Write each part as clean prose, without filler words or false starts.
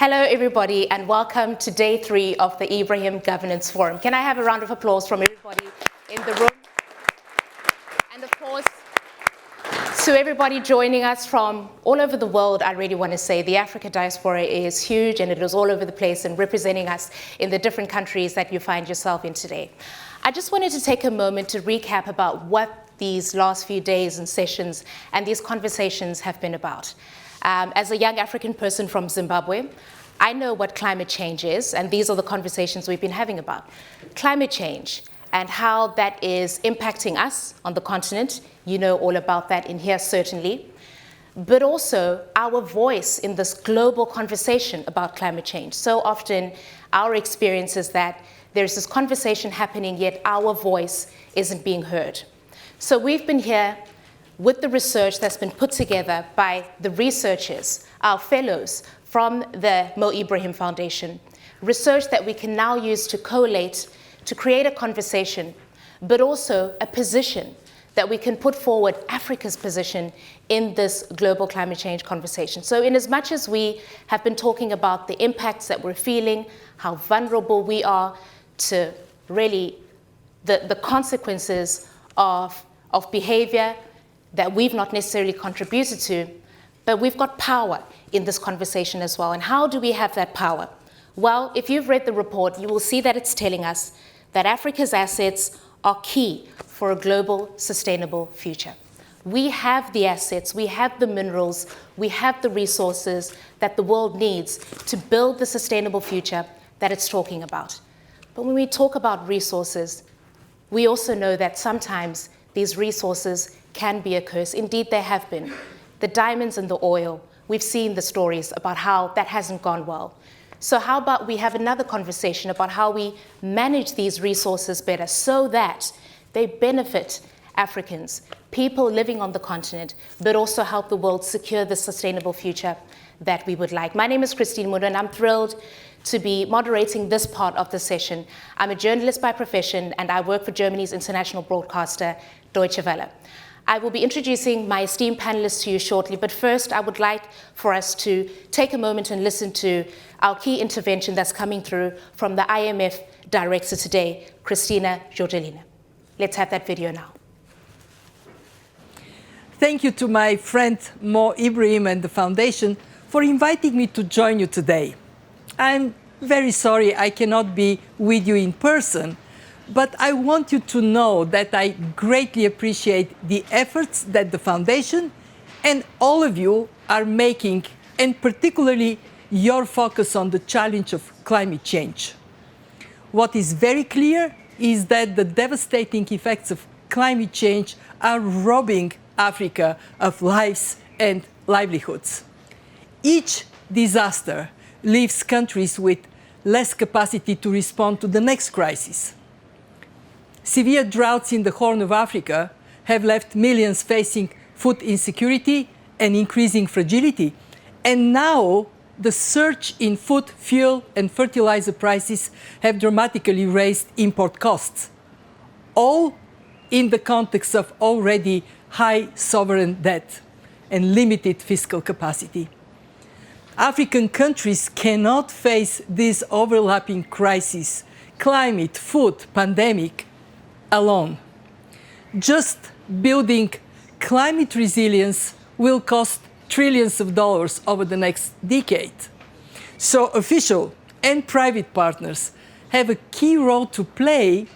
Hello, everybody, and welcome to day 3 of the Ibrahim Governance Forum. Can I have a round of applause from everybody in the room? And of course, to everybody joining us from all over the world, I really want to say the Africa diaspora is huge, and it is all over the place and representing us in the different countries that you find yourself in today. I just wanted to take a moment to recap about what these last few days and sessions and these conversations have been about. As a young African person from Zimbabwe, I know what climate change is, and these are the conversations we've been having about. Climate change and how that is impacting us on the continent. You know all about that in here, certainly. But also our voice in this global conversation about climate change. So often our experience is that there's this conversation happening, yet our voice isn't being heard. So we've been here with the research that's been put together by the researchers, our fellows from the Mo Ibrahim Foundation, research that we can now use to collate, to create a conversation, but also a position that we can put forward, Africa's position in this global climate change conversation. So in as much as we have been talking about the impacts that we're feeling, how vulnerable we are to really the consequences of behavior that we've not necessarily contributed to, but we've got power in this conversation as well. And how do we have that power? Well, if you've read the report, you will see that it's telling us that Africa's assets are key for a global sustainable future. We have the assets, we have the minerals, we have the resources that the world needs to build the sustainable future that it's talking about. But when we talk about resources, we also know that sometimes these resources can be a curse. Indeed, they have been. The diamonds and the oil, we've seen the stories about how that hasn't gone well. So how about we have another conversation about how we manage these resources better so that they benefit Africans, people living on the continent, but also help the world secure the sustainable future that we would like. My name is Christine Muda, and I'm thrilled to be moderating this part of the session. I'm a journalist by profession, and I work for Germany's international broadcaster, Deutsche Welle. I will be introducing my esteemed panelists to you shortly, but first I would like for us to take a moment and listen to our key intervention that's coming through from the IMF director today, Christina Jorgelina. Let's have that video now. Thank you to my friend Mo Ibrahim and the Foundation for inviting me to join you today. I'm very sorry I cannot be with you in person, but I want you to know that I greatly appreciate the efforts that the Foundation and all of you are making, and particularly your focus on the challenge of climate change. What is very clear is that the devastating effects of climate change are robbing Africa of lives and livelihoods. Each disaster leaves countries with less capacity to respond to the next crisis. Severe droughts in the Horn of Africa have left millions facing food insecurity and increasing fragility. And now the surge in food, fuel, and fertilizer prices have dramatically raised import costs, all in the context of already high sovereign debt and limited fiscal capacity. African countries cannot face these overlapping crises, climate, food, pandemic, alone. Just building climate resilience will cost trillions of dollars over the next decade. So official and private partners have a key role to play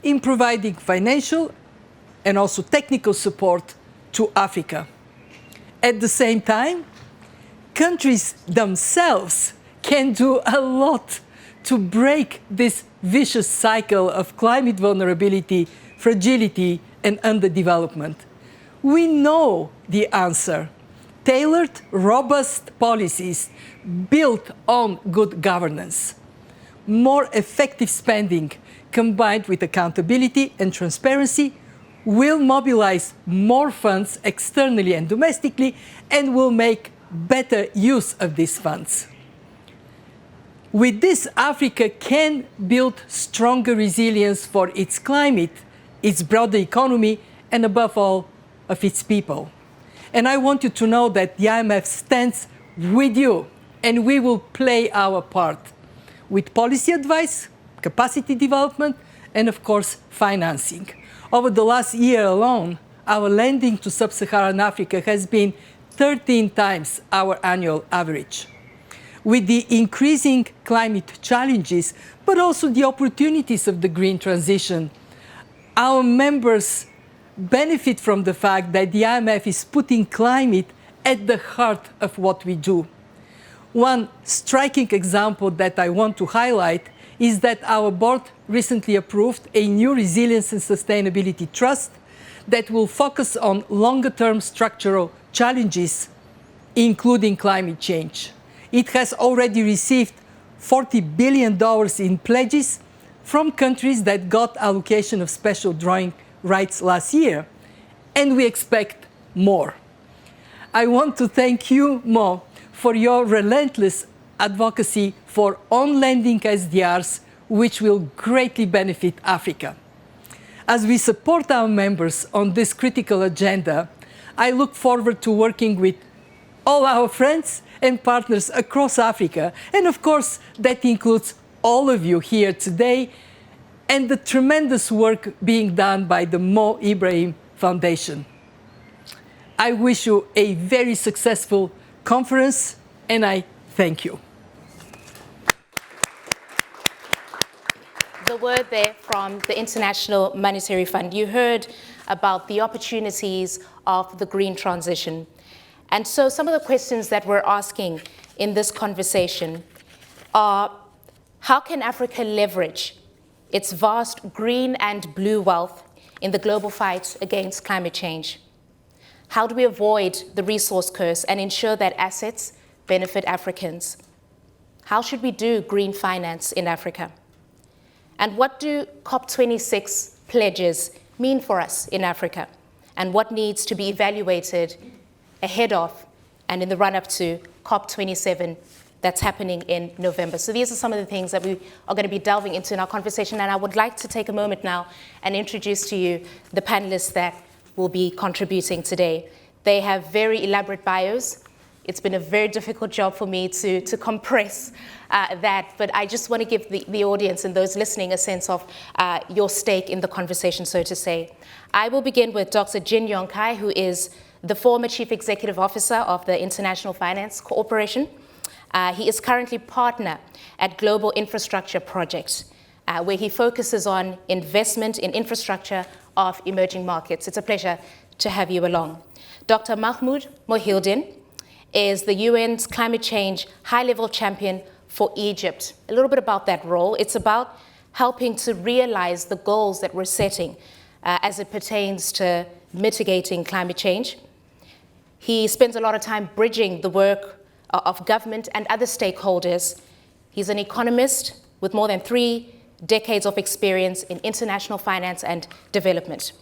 in providing financial and also technical support to Africa. At the same time, countries themselves can do a lot to break this vicious cycle of climate vulnerability, fragility, and underdevelopment. We know the answer. Tailored, robust policies built on good governance. More effective spending combined with accountability and transparency will mobilize more funds externally and domestically and will make better use of these funds. With this, Africa can build stronger resilience for its climate, its broader economy, and above all, of its people. And I want you to know that the IMF stands with you and we will play our part with policy advice, capacity development, and of course, financing. Over the last year alone, our lending to sub-Saharan Africa has been 13 times our annual average. With the increasing climate challenges, but also the opportunities of the green transition, our members benefit from the fact that the IMF is putting climate at the heart of what we do. One striking example that I want to highlight is that our board recently approved a new Resilience and Sustainability Trust that will focus on longer-term structural challenges, including climate change. It has already received $40 billion in pledges from countries that got allocation of special drawing rights last year, and we expect more. I want to thank you, Mo, for your relentless advocacy for on-lending SDRs, which will greatly benefit Africa. As we support our members on this critical agenda, I look forward to working with all our friends and partners across Africa, and of course, that includes all of you here today, and the tremendous work being done by the Mo Ibrahim Foundation. I wish you a very successful conference, and I thank you. The word there from the International Monetary Fund. You heard about the opportunities of the green transition. And so some of the questions that we're asking in this conversation are, how can Africa leverage its vast green and blue wealth in the global fight against climate change? How do we avoid the resource curse and ensure that assets benefit Africans? How should we do green finance in Africa? And what do COP26 pledges mean for us in Africa? And what needs to be evaluated ahead of and in the run-up to COP27 that's happening in November? So these are some of the things that we are going to be delving into in our conversation. And I would like to take a moment now and introduce to you the panelists that will be contributing today. They have very elaborate bios. It's been a very difficult job for me to compress that, but I just want to give the audience and those listening a sense of your stake in the conversation, so to say. I will begin with Dr. Jin Yonkai, who is the former Chief Executive Officer of the International Finance Corporation. He is currently partner at Global Infrastructure Project, where he focuses on investment in infrastructure of emerging markets. It's a pleasure to have you along. Dr. Mahmoud Mohildin is the UN's climate change high-level champion for Egypt. A little bit about that role. It's about helping to realize the goals that we're setting as it pertains to mitigating climate change. He spends a lot of time bridging the work of government and other stakeholders. He's an economist with more than 3 decades of experience in international finance and development.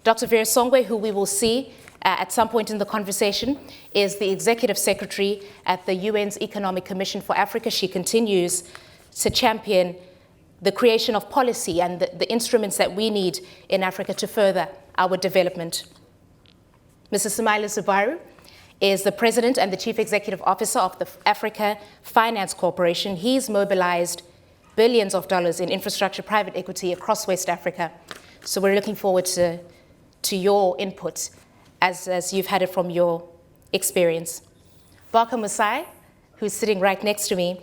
Dr. Vera Songwe, who we will see at some point in the conversation, is the Executive Secretary at the UN's Economic Commission for Africa. She continues to champion the creation of policy and the instruments that we need in Africa to further our development. Mrs. Sumaila Zubaru is the President and the Chief Executive Officer of the Africa Finance Corporation. He's mobilized billions of dollars in infrastructure private equity across West Africa. So we're looking forward to your input as you've had it from your experience. Barka Musai, who's sitting right next to me,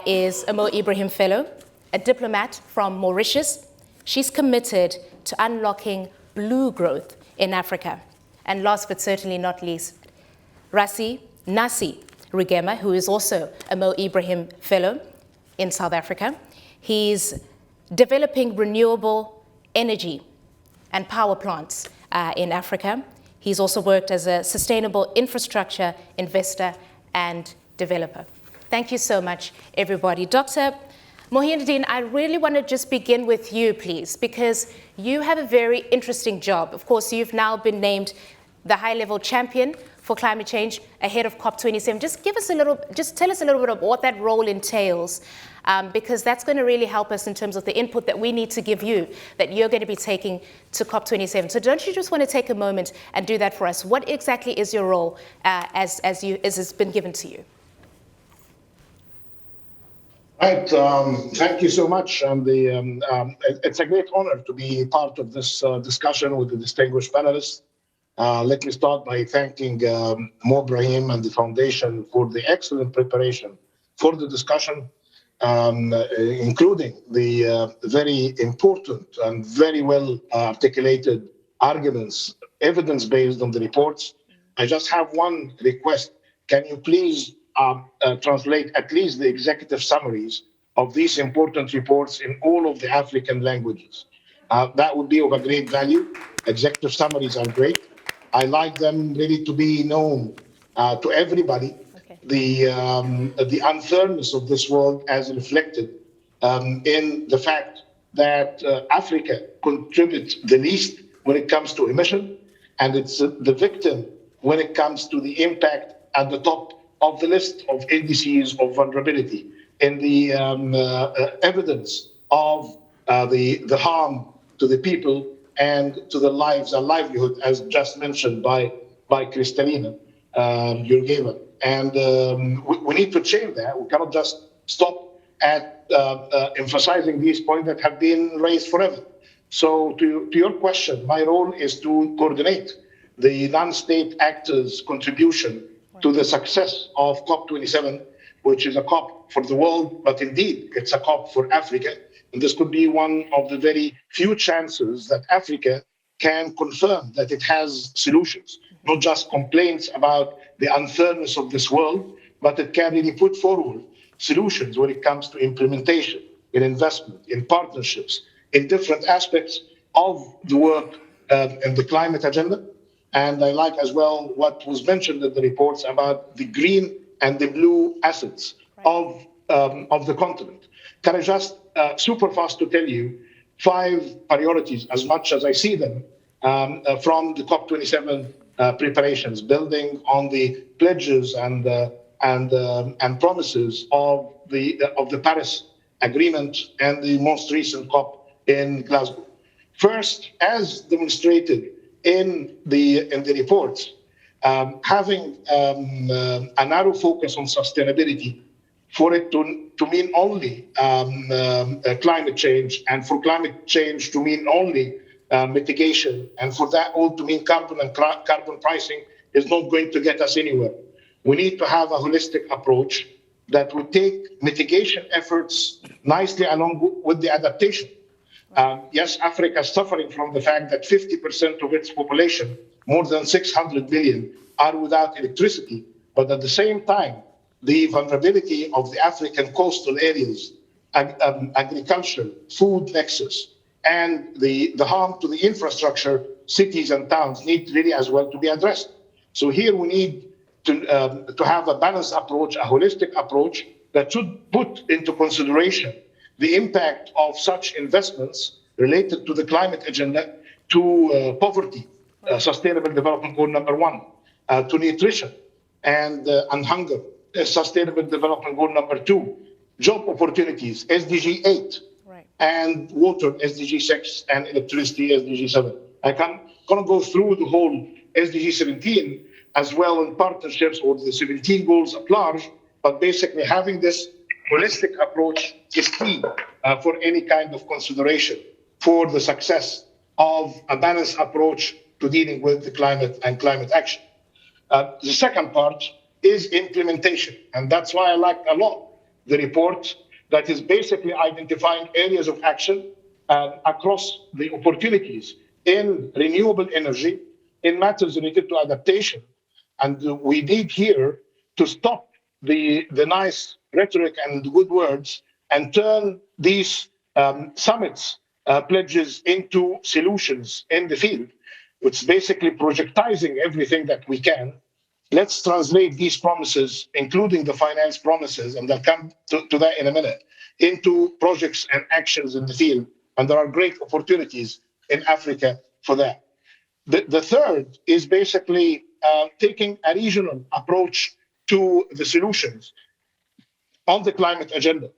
is a Mo Ibrahim Fellow, a diplomat from Mauritius. She's committed to unlocking blue growth in Africa. And last but certainly not least, Nasi Rugema, who is also a Mo Ibrahim Fellow in South Africa. He's developing renewable energy and power plants in Africa. He's also worked as a sustainable infrastructure investor and developer. Thank you so much, everybody. Dr. Mohildin, I really want to just begin with you, please, because you have a very interesting job. Of course, you've now been named the high-level champion for climate change ahead of COP27. Just tell us a little bit of what that role entails, because that's going to really help us in terms of the input that we need to give you, that you're going to be taking to COP27. So don't you just want to take a moment and do that for us? What exactly is your role as it's been given to you? Right. Thank you so much. It's a great honor to be part of this discussion with the distinguished panelists. Let me start by thanking Ibrahim and the Foundation for the excellent preparation for the discussion, including the very important and very well articulated arguments, evidence based on the reports. I just have one request. Can you please translate at least the executive summaries of these important reports in all of the African languages? That would be of a great value. Executive summaries are great. I like them really to be known to everybody. Okay. The unfairness of this world as reflected in the fact that Africa contributes the least when it comes to emission, and it's the victim when it comes to the impact at the top of the list of indices of vulnerability in the evidence of the harm to the people and to the lives and livelihood, as just mentioned by Kristalina Georgieva. And we need to change that. We cannot just stop at emphasizing these points that have been raised forever. So to your question, my role is to coordinate the non-state actors' contribution to the success of COP27, which is a COP for the world, but indeed it's a COP for Africa. And this could be one of the very few chances that Africa can confirm that it has solutions, not just complaints about the unfairness of this world, but it can really put forward solutions when it comes to implementation, in investment, in partnerships, in different aspects of the work in the climate agenda. And I like as well what was mentioned in the reports about the green and the blue assets of the continent. Can I just super fast to tell you 5 priorities, as much as I see them, from the COP27 preparations, building on the pledges and promises of the Paris Agreement and the most recent COP in Glasgow. First, as demonstrated in the reports, having a narrow focus on sustainability for it to mean only climate change, and for climate change to mean only mitigation, and for that all to mean carbon and carbon pricing is not going to get us anywhere. We need to have a holistic approach that would take mitigation efforts nicely along with the adaptation. Yes, Africa is suffering from the fact that 50% of its population, more than 600 million, are without electricity. But at the same time, the vulnerability of the African coastal areas, agriculture, food nexus, and the harm to the infrastructure, cities and towns need really as well to be addressed. So here we need to have a balanced approach, a holistic approach that should put into consideration the impact of such investments related to the climate agenda, to poverty, sustainable development goal number 1, to nutrition and hunger, sustainable development goal number 2, job opportunities, SDG 8, and water, SDG 6, and electricity, SDG 7. I can go through the whole SDG 17 as well in partnerships, or the 17 goals at large, but basically having this holistic approach is key for any kind of consideration for the success of a balanced approach to dealing with the climate and climate action. The second part is implementation, and that's why I like a lot the report that is basically identifying areas of action across the opportunities in renewable energy, in matters related to adaptation. And we need here to stop the nice rhetoric and good words and turn these summits pledges into solutions in the field. It's basically projectizing everything that we can. Let's translate these promises, including the finance promises, and I'll come to that in a minute, into projects and actions in the field. And there are great opportunities in Africa for that. The third is basically taking a regional approach to the solutions on the climate agenda.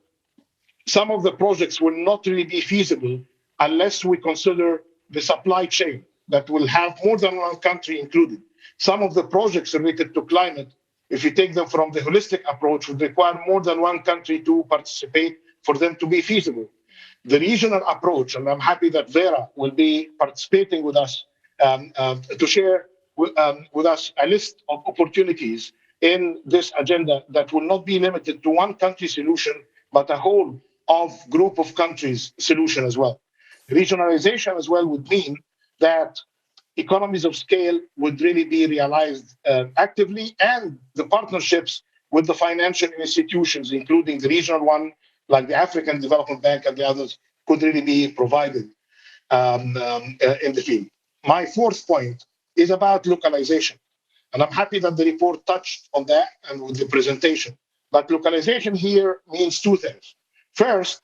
Some of the projects will not really be feasible unless we consider the supply chain that will have more than one country included. Some of the projects related to climate if you take them from the holistic approach, would require more than one country to participate for them to be feasible. The regional approach, and I'm happy that Vera will be participating with us to share with us a list of opportunities in this agenda that will not be limited to one country solution, but a whole of group of countries solution as well. Regionalization as well would mean that economies of scale would really be realized actively, and the partnerships with the financial institutions, including the regional one, like the African Development Bank and the others, could really be provided in the field. My fourth point is about localization. And I'm happy that the report touched on that and with the presentation. But localization here means two things. First,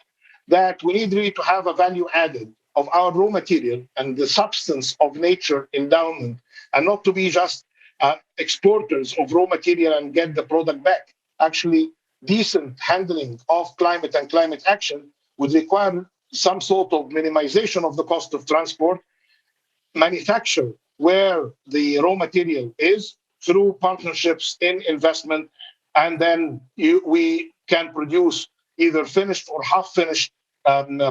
that we need really to have a value added of our raw material and the substance of nature endowment, and not to be just exporters of raw material and get the product back. Actually, decent handling of climate and climate action would require some sort of minimization of the cost of transport, manufacture where the raw material is through partnerships in investment, and then we can produce either finished or half-finished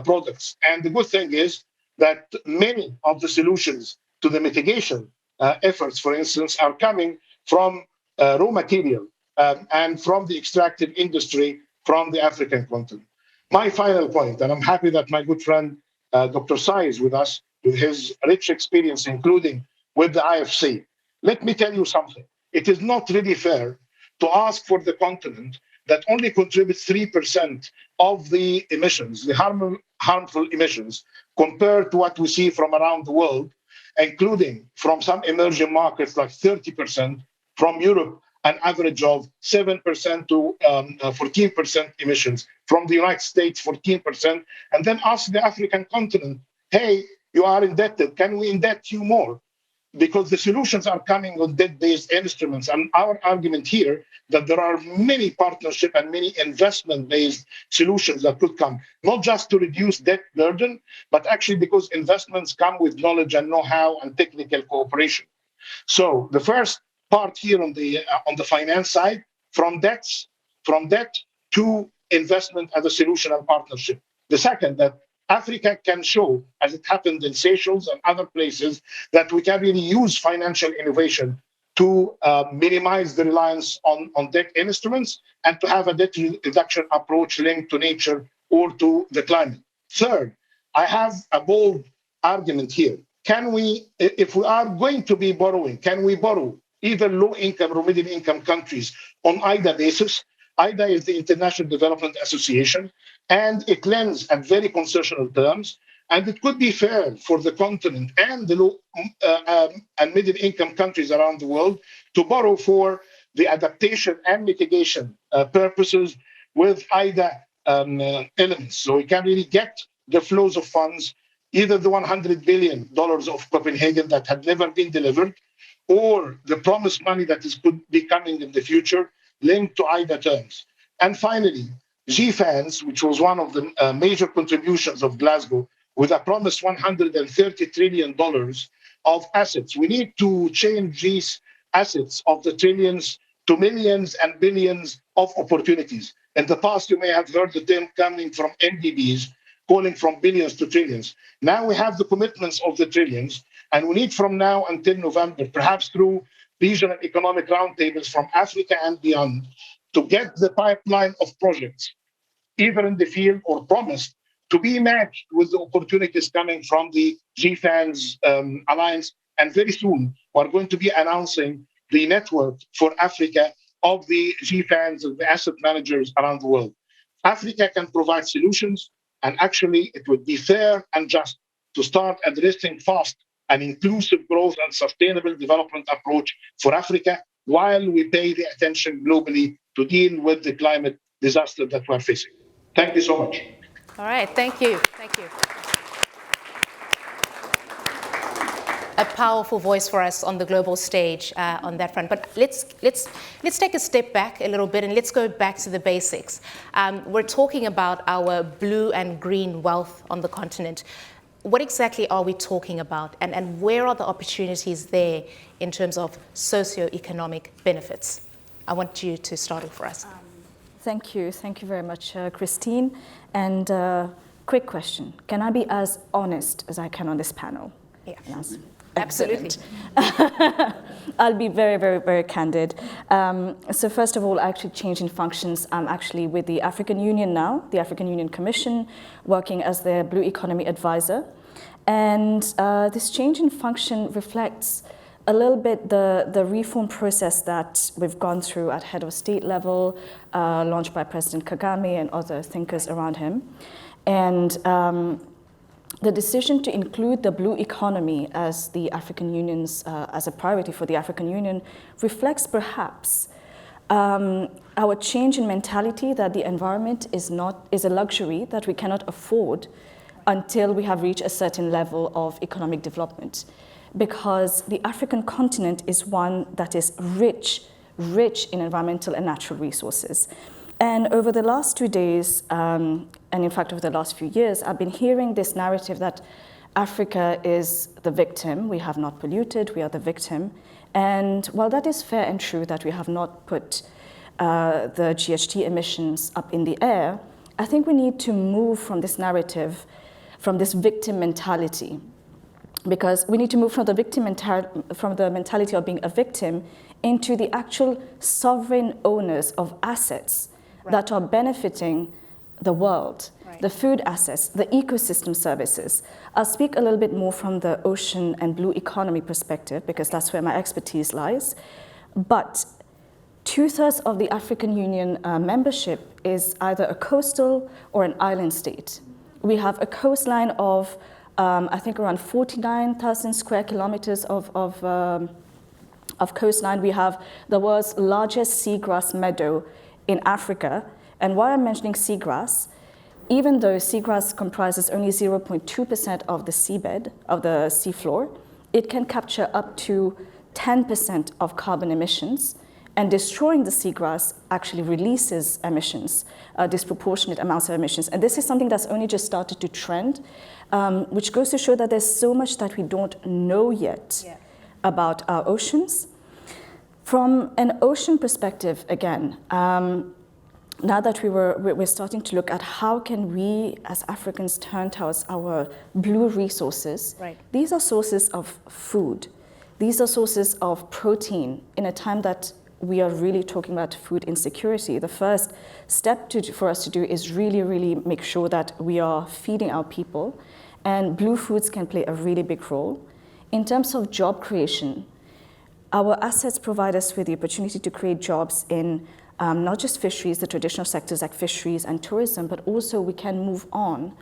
products. And the good thing is that many of the solutions to the mitigation efforts, for instance, are coming from raw material and from the extractive industry from the African continent. My final point, and I'm happy that my good friend Dr. Sai is with us, with his rich experience, including with the IFC. Let me tell you something. It is not really fair to ask for the continent that only contributes 3% of the emissions, the harmful emissions, compared to what we see from around the world, including from some emerging markets like 30%, from Europe, an average of 7% to 14% emissions, from the United States, 14%, and then ask the African continent, hey, you are indebted, can we indebt you more? Because the solutions are coming with debt-based instruments. And our argument here that there are many partnership and many investment-based solutions that could come, not just to reduce debt burden, but actually because investments come with knowledge and know-how and technical cooperation. So the first part here on the finance side, from debt to investment as a solution and partnership. The second, that Africa can show, as it happened in Seychelles and other places, that we can really use financial innovation to minimize the reliance on debt instruments and to have a debt reduction approach linked to nature or to the climate. Third, I have a bold argument here. Can we, if we are going to be borrowing, can we borrow either low-income or middle-income countries on IDA basis? IDA is the International Development Association, and it lends at very concessional terms, and it could be fair for the continent and the low and middle-income countries around the world to borrow for the adaptation and mitigation purposes with IDA elements. So we can really get the flows of funds, either the $100 billion of Copenhagen that had never been delivered, or the promised money that could be coming in the future, linked to IDA terms. And finally, GFANZ, which was one of the major contributions of Glasgow, with a promised $130 trillion of assets. We need to change these assets of the trillions to millions and billions of opportunities. In the past, you may have heard the term coming from MDBs, calling from billions to trillions. Now we have the commitments of the trillions, and we need from now until November, perhaps through regional economic roundtables from Africa and beyond, to get the pipeline of projects, either in the field or promised, to be matched with the opportunities coming from the GFANZ Alliance. And very soon, we're going to be announcing the network for Africa of the GFANZ, of the asset managers around the world. Africa can provide solutions, and actually it would be fair and just to start addressing fast an inclusive growth and sustainable development approach for Africa, while we pay the attention globally to deal with the climate disaster that we're facing. Thank you so much. All right, thank you. Thank you. A powerful voice for us on the global stage on that front. But let's take a step back a little bit and let's go back to the basics. We're talking about our blue and green wealth on the continent. What exactly are we talking about, and where are the opportunities there in terms of socio-economic benefits? I want you to start off for us. Thank you very much, Christine. And quick question, can I be as honest as I can on this panel? Yeah, yes. Absolutely. I'll be very candid. So first of all, actually changing functions. I'm actually with the African Union now, the African Union Commission, working as their Blue Economy Advisor. And this change in function reflects a little bit the reform process that we've gone through at head of state level, launched by President Kagame and other thinkers around him. And the decision to include the blue economy as the African Union's, as a priority for the African Union reflects perhaps our change in mentality that the environment is a luxury that we cannot afford until we have reached a certain level of economic development. Because the African continent is one that is rich in environmental and natural resources. And over the last 2 days, and in fact over the last few years, I've been hearing this narrative that Africa is the victim. We have not polluted, we are the victim. And while that is fair and true that we have not put the GHG emissions up in the air, I think we need to move from this narrative, from this victim mentality. Because we need to move from the mentality of being a victim into the actual sovereign owners of assets that are benefiting the world, the food assets, the ecosystem services. I'll speak a little bit more from the ocean and blue economy perspective because that's where my expertise lies. But 2/3 of the African Union membership is either a coastal or an island state. We have a coastline of I think around 49,000 square kilometers of coastline. We have the world's largest seagrass meadow in Africa. And why I'm mentioning seagrass, even though seagrass comprises only 0.2% of the seabed, of the seafloor, it can capture up to 10% of carbon emissions. And destroying the seagrass actually releases emissions, disproportionate amounts of emissions. And this is something that's only just started to trend, which goes to show that there's so much that we don't know yet about our oceans. From an ocean perspective, again, now that we're starting to look at how can we as Africans turn towards our blue resources, these are sources of food. These are sources of protein in a time that we are really talking about food insecurity. The first step for us to do is really make sure that we are feeding our people, and blue foods can play a really big role. In terms of job creation, our assets provide us with the opportunity to create jobs in not just fisheries, the traditional sectors like fisheries and tourism, but also we can move on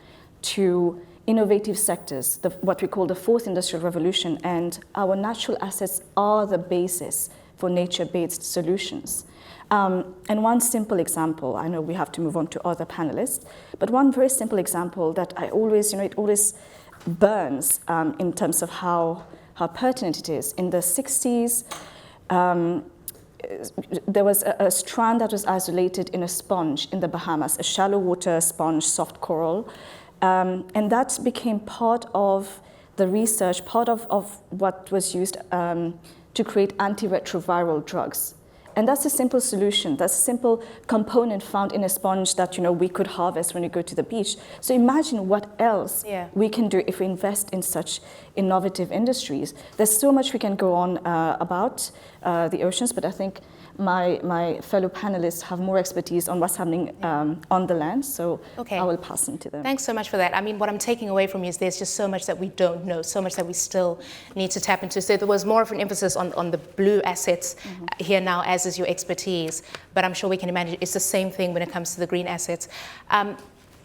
to innovative sectors, what we call the fourth industrial revolution, and our natural assets are the basis for nature-based solutions. And one simple example, I know we have to move on to other panelists, but one very simple example that I always, it always burns in terms of how pertinent it is. In the 60s, there was a strand that was isolated in a sponge in the Bahamas, a shallow water sponge, soft coral, and that became part of the research, part of what was used to create antiretroviral drugs. And that's a simple solution. That's a simple component found in a sponge that we could harvest when we go to the beach. So imagine what else we can do if we invest in such innovative industries. There's so much we can go on about the oceans, but I think my fellow panelists have more expertise on what's happening on the land, so I will pass them to them. Thanks so much for that. I mean, what I'm taking away from you is there's just so much that we don't know, so much that we still need to tap into. So there was more of an emphasis on the blue assets here now, as is your expertise, but I'm sure we can imagine it's the same thing when it comes to the green assets.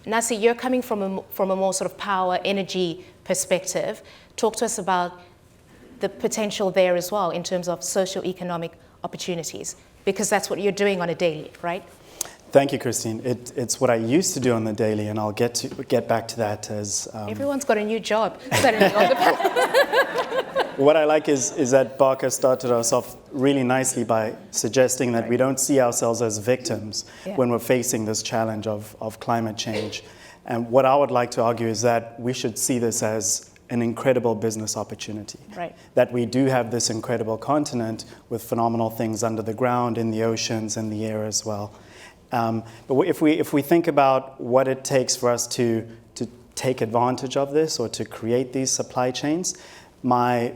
Nasi, you're coming from a more sort of power, energy perspective. Talk to us about the potential there as well in terms of socio-economic opportunities, because that's what you're doing on a daily, right? Thank you, Christine. It's what I used to do on the daily, and I'll get back to that as... Everyone's got a new job suddenly on the What I like is that Barker started us off really nicely by suggesting that we don't see ourselves as victims when we're facing this challenge of climate change. And what I would like to argue is that we should see this as an incredible business opportunity. Right. That we do have this incredible continent with phenomenal things under the ground, in the oceans, and the air as well. But if we think about what it takes for us to take advantage of this or to create these supply chains, my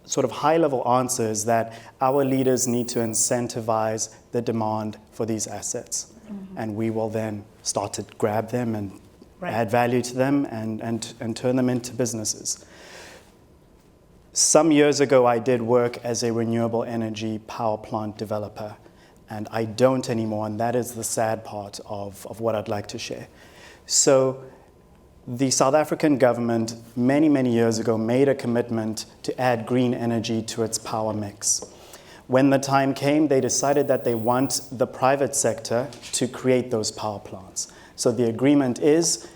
sort of high-level answer is that our leaders need to incentivize the demand for these assets. Mm-hmm. And we will then start to grab them and add value to them and turn them into businesses. Some years ago, I did work as a renewable energy power plant developer, and I don't anymore, and that is the sad part of what I'd like to share. So the South African government, many, many years ago, made a commitment to add green energy to its power mix. When the time came, they decided that they want the private sector to create those power plants. So the agreement is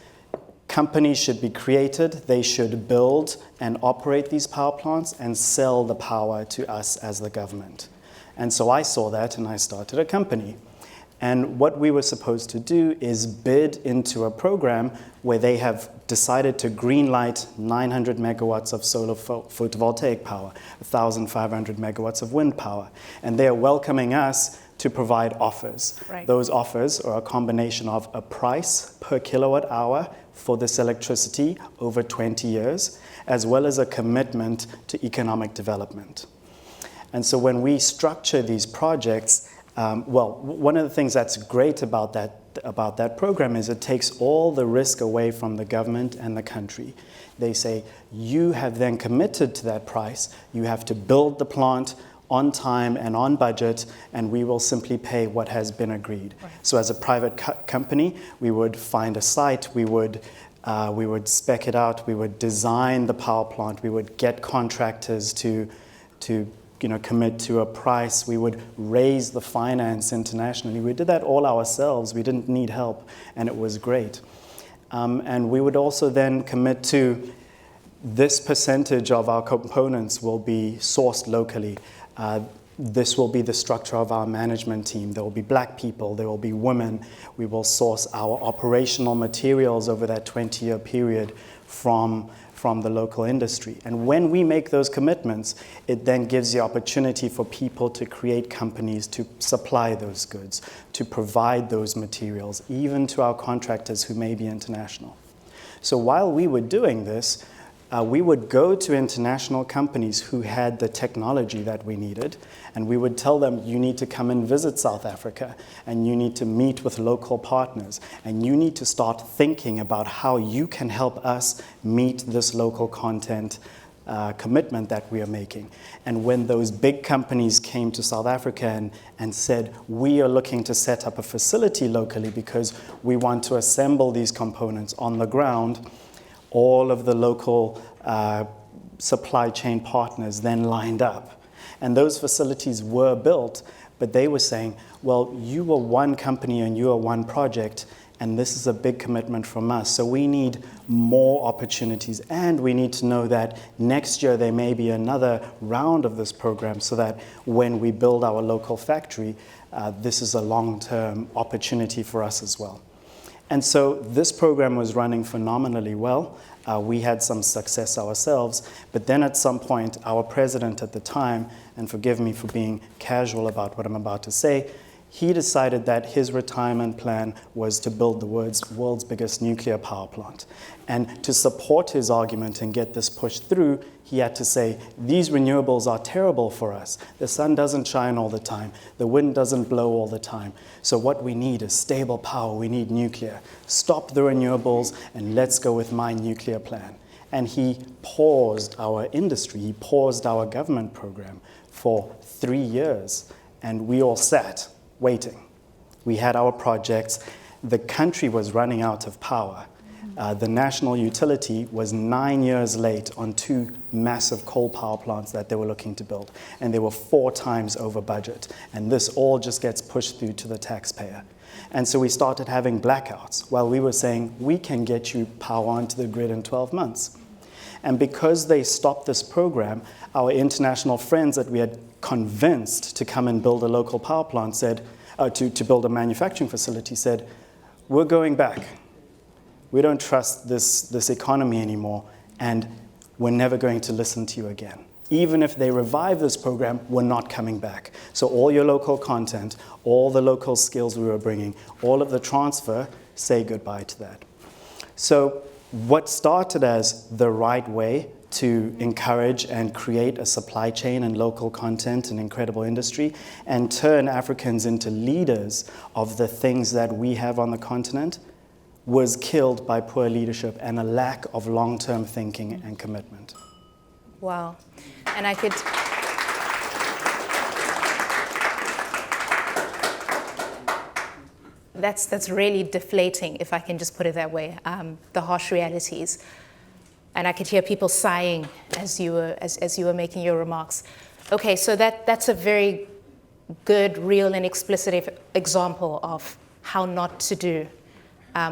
companies should be created, they should build and operate these power plants and sell the power to us as the government. And so I saw that and I started a company. And what we were supposed to do is bid into a program where they have decided to greenlight 900 megawatts of solar photovoltaic power, 1,500 megawatts of wind power. And they are welcoming us to provide offers. Right. Those offers are a combination of a price per kilowatt hour for this electricity over 20 years, as well as a commitment to economic development. And so when we structure these projects, one of the things that's great about that program is it takes all the risk away from the government and the country. They say, you have then committed to that price, you have to build the plant on time and on budget, and we will simply pay what has been agreed. Right. So as a private company, we would find a site, we would spec it out, we would design the power plant, we would get contractors to commit to a price. We would raise the finance internationally. We did that all ourselves. We didn't need help, and it was great. And we would also then commit to this percentage of our components will be sourced locally. This will be the structure of our management team. There will be black people, there will be women. We will source our operational materials over that 20-year period from the local industry. And when we make those commitments, it then gives the opportunity for people to create companies to supply those goods, to provide those materials, even to our contractors who may be international. So while we were doing this, we would go to international companies who had the technology that we needed, and we would tell them, you need to come and visit South Africa, and you need to meet with local partners, and you need to start thinking about how you can help us meet this local content commitment that we are making. And when those big companies came to South Africa and said, we are looking to set up a facility locally because we want to assemble these components on the ground, all of the local supply chain partners then lined up. And those facilities were built, but they were saying, well, you are one company and you are one project, and this is a big commitment from us. So we need more opportunities, and we need to know that next year there may be another round of this program so that when we build our local factory, this is a long-term opportunity for us as well. And so this program was running phenomenally well. We had some success ourselves, but then at some point, our president at the time, and forgive me for being casual about what I'm about to say, he decided that his retirement plan was to build the world's biggest nuclear power plant. And to support his argument and get this pushed through, he had to say, these renewables are terrible for us. The sun doesn't shine all the time. The wind doesn't blow all the time. So what we need is stable power. We need nuclear. Stop the renewables and let's go with my nuclear plan. And he paused our industry. He paused our government program for 3 years. And we all sat waiting. We had our projects. The country was running out of power. The national utility was 9 years late on 2 massive coal power plants that they were looking to build, and they were 4 times over budget. And this all just gets pushed through to the taxpayer. And so we started having blackouts while we were saying, we can get you power onto the grid in 12 months. And because they stopped this program, our international friends that we had convinced to come and build a local power plant said, to build a manufacturing facility said, we're going back. We don't trust this economy anymore, and we're never going to listen to you again. Even if they revive this program, we're not coming back. So all your local content, all the local skills we were bringing, all of the transfer, say goodbye to that. So what started as the right way to encourage and create a supply chain and local content and incredible industry and turn Africans into leaders of the things that we have on the continent was killed by poor leadership and a lack of long-term thinking and commitment. Wow. And I could... That's really deflating, if I can just put it that way, the harsh realities. And I could hear people sighing as you were making your remarks. Okay, so that's a very good, real, and explicit example of how not to do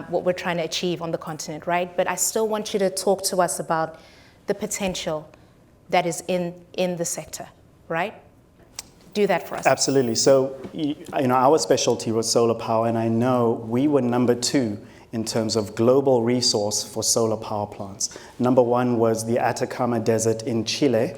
what we're trying to achieve on the continent, right? But I still want you to talk to us about the potential that is in the sector, right? Do that for us. Absolutely. So, our specialty was solar power, and I know we were number 2 in terms of global resource for solar power plants. Number 1 was the Atacama Desert in Chile,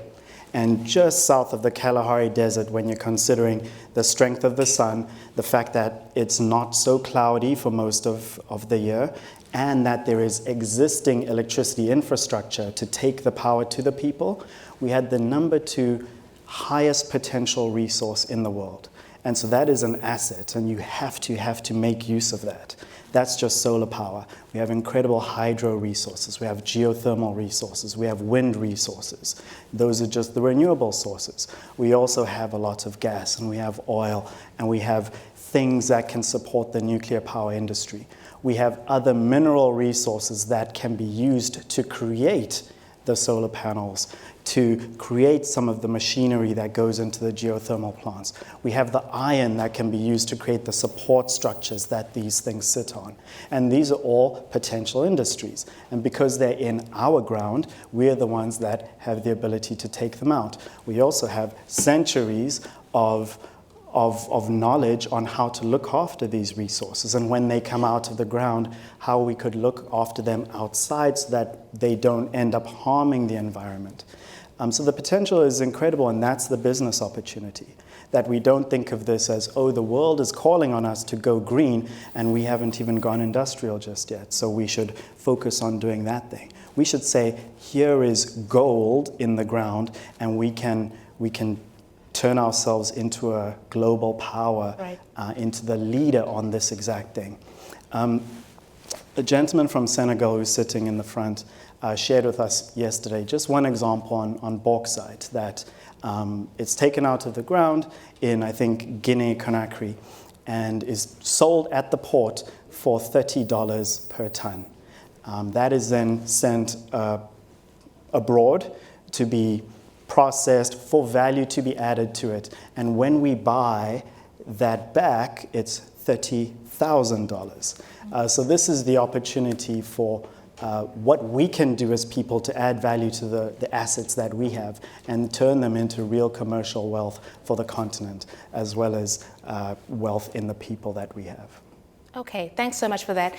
and just south of the Kalahari Desert, when you're considering the strength of the sun, the fact that it's not so cloudy for most of the year, and that there is existing electricity infrastructure to take the power to the people, we had the number 2 highest potential resource in the world. And so that is an asset, and you have to make use of that. That's just solar power. We have incredible hydro resources. We have geothermal resources. We have wind resources. Those are just the renewable sources. We also have a lot of gas, and we have oil, and we have things that can support the nuclear power industry. We have other mineral resources that can be used to create the solar panels, to create some of the machinery that goes into the geothermal plants. We have the iron that can be used to create the support structures that these things sit on. And these are all potential industries. And because they're in our ground, we're the ones that have the ability to take them out. We also have centuries of knowledge on how to look after these resources, and when they come out of the ground, how we could look after them outside so that they don't end up harming the environment. So the potential is incredible, and that's the business opportunity. That we don't think of this as, oh, the world is calling on us to go green, and we haven't even gone industrial just yet, so we should focus on doing that thing. We should say, here is gold in the ground, and we can turn ourselves into a global power, right, into the leader on this exact thing. A gentleman from Senegal who's sitting in the front shared with us yesterday just one example on bauxite that it's taken out of the ground in, I think, Guinea-Conakry, and is sold at the port for $30 per ton. That is then sent abroad to be processed for value to be added to it. And when we buy that back, it's $30,000. So this is the opportunity for what we can do as people to add value to the assets that we have and turn them into real commercial wealth for the continent, as well as wealth in the people that we have. Okay, thanks so much for that.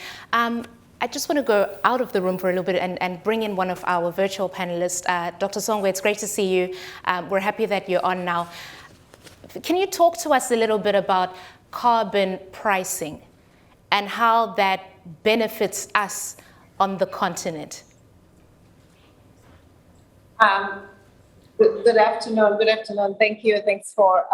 I just want to go out of the room for a little bit and bring in one of our virtual panelists. Dr. Songwe, it's great to see you. We're happy that you're on now. Can you talk to us a little bit about carbon pricing and how that benefits us on the continent? Good afternoon. Good afternoon. Thank you. Thanks for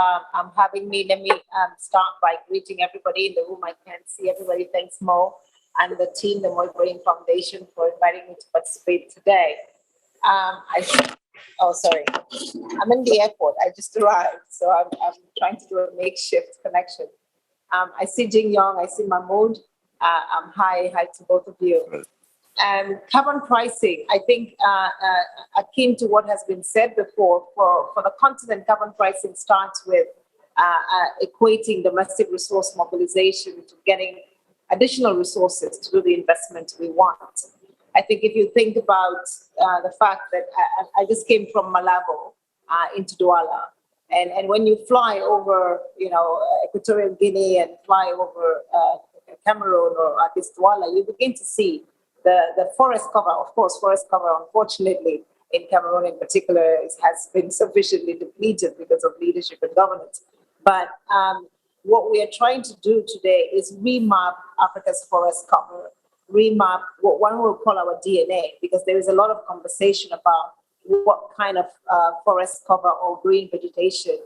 having me. Let me start by greeting everybody in the room. I can't see everybody. Thanks, Mo, and the team, the Ibrahim Foundation, for inviting me to participate today. Sorry. I'm in the airport. I just arrived, so I'm trying to do a makeshift connection. I see Jin Yonkai, I see Mahmoud. Hi to both of you. And carbon pricing, I think, akin to what has been said before, for the continent, carbon pricing starts with equating domestic resource mobilization to getting additional resources to do the investment we want. I think if you think about the fact that I just came from Malabo into Douala, and when you fly over, Equatorial Guinea and fly over Cameroon or Douala, you begin to see the forest cover. Of course, forest cover, unfortunately, in Cameroon in particular has been sufficiently depleted because of leadership and governance. But what we are trying to do today is remap Africa's forest cover, remap what one will call our DNA, because there is a lot of conversation about what kind of forest cover or green vegetation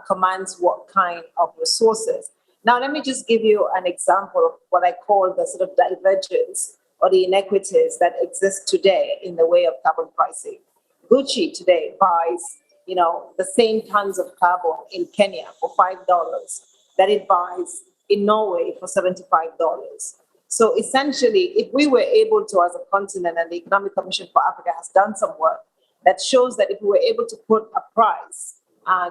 commands what kind of resources. Now, let me just give you an example of what I call the sort of divergence or the inequities that exist today in the way of carbon pricing. Gucci today buys, the same tons of carbon in Kenya for $5 that it buys in Norway for $75. So essentially, if we were able to, as a continent, and the Economic Commission for Africa has done some work that shows that if we were able to put a price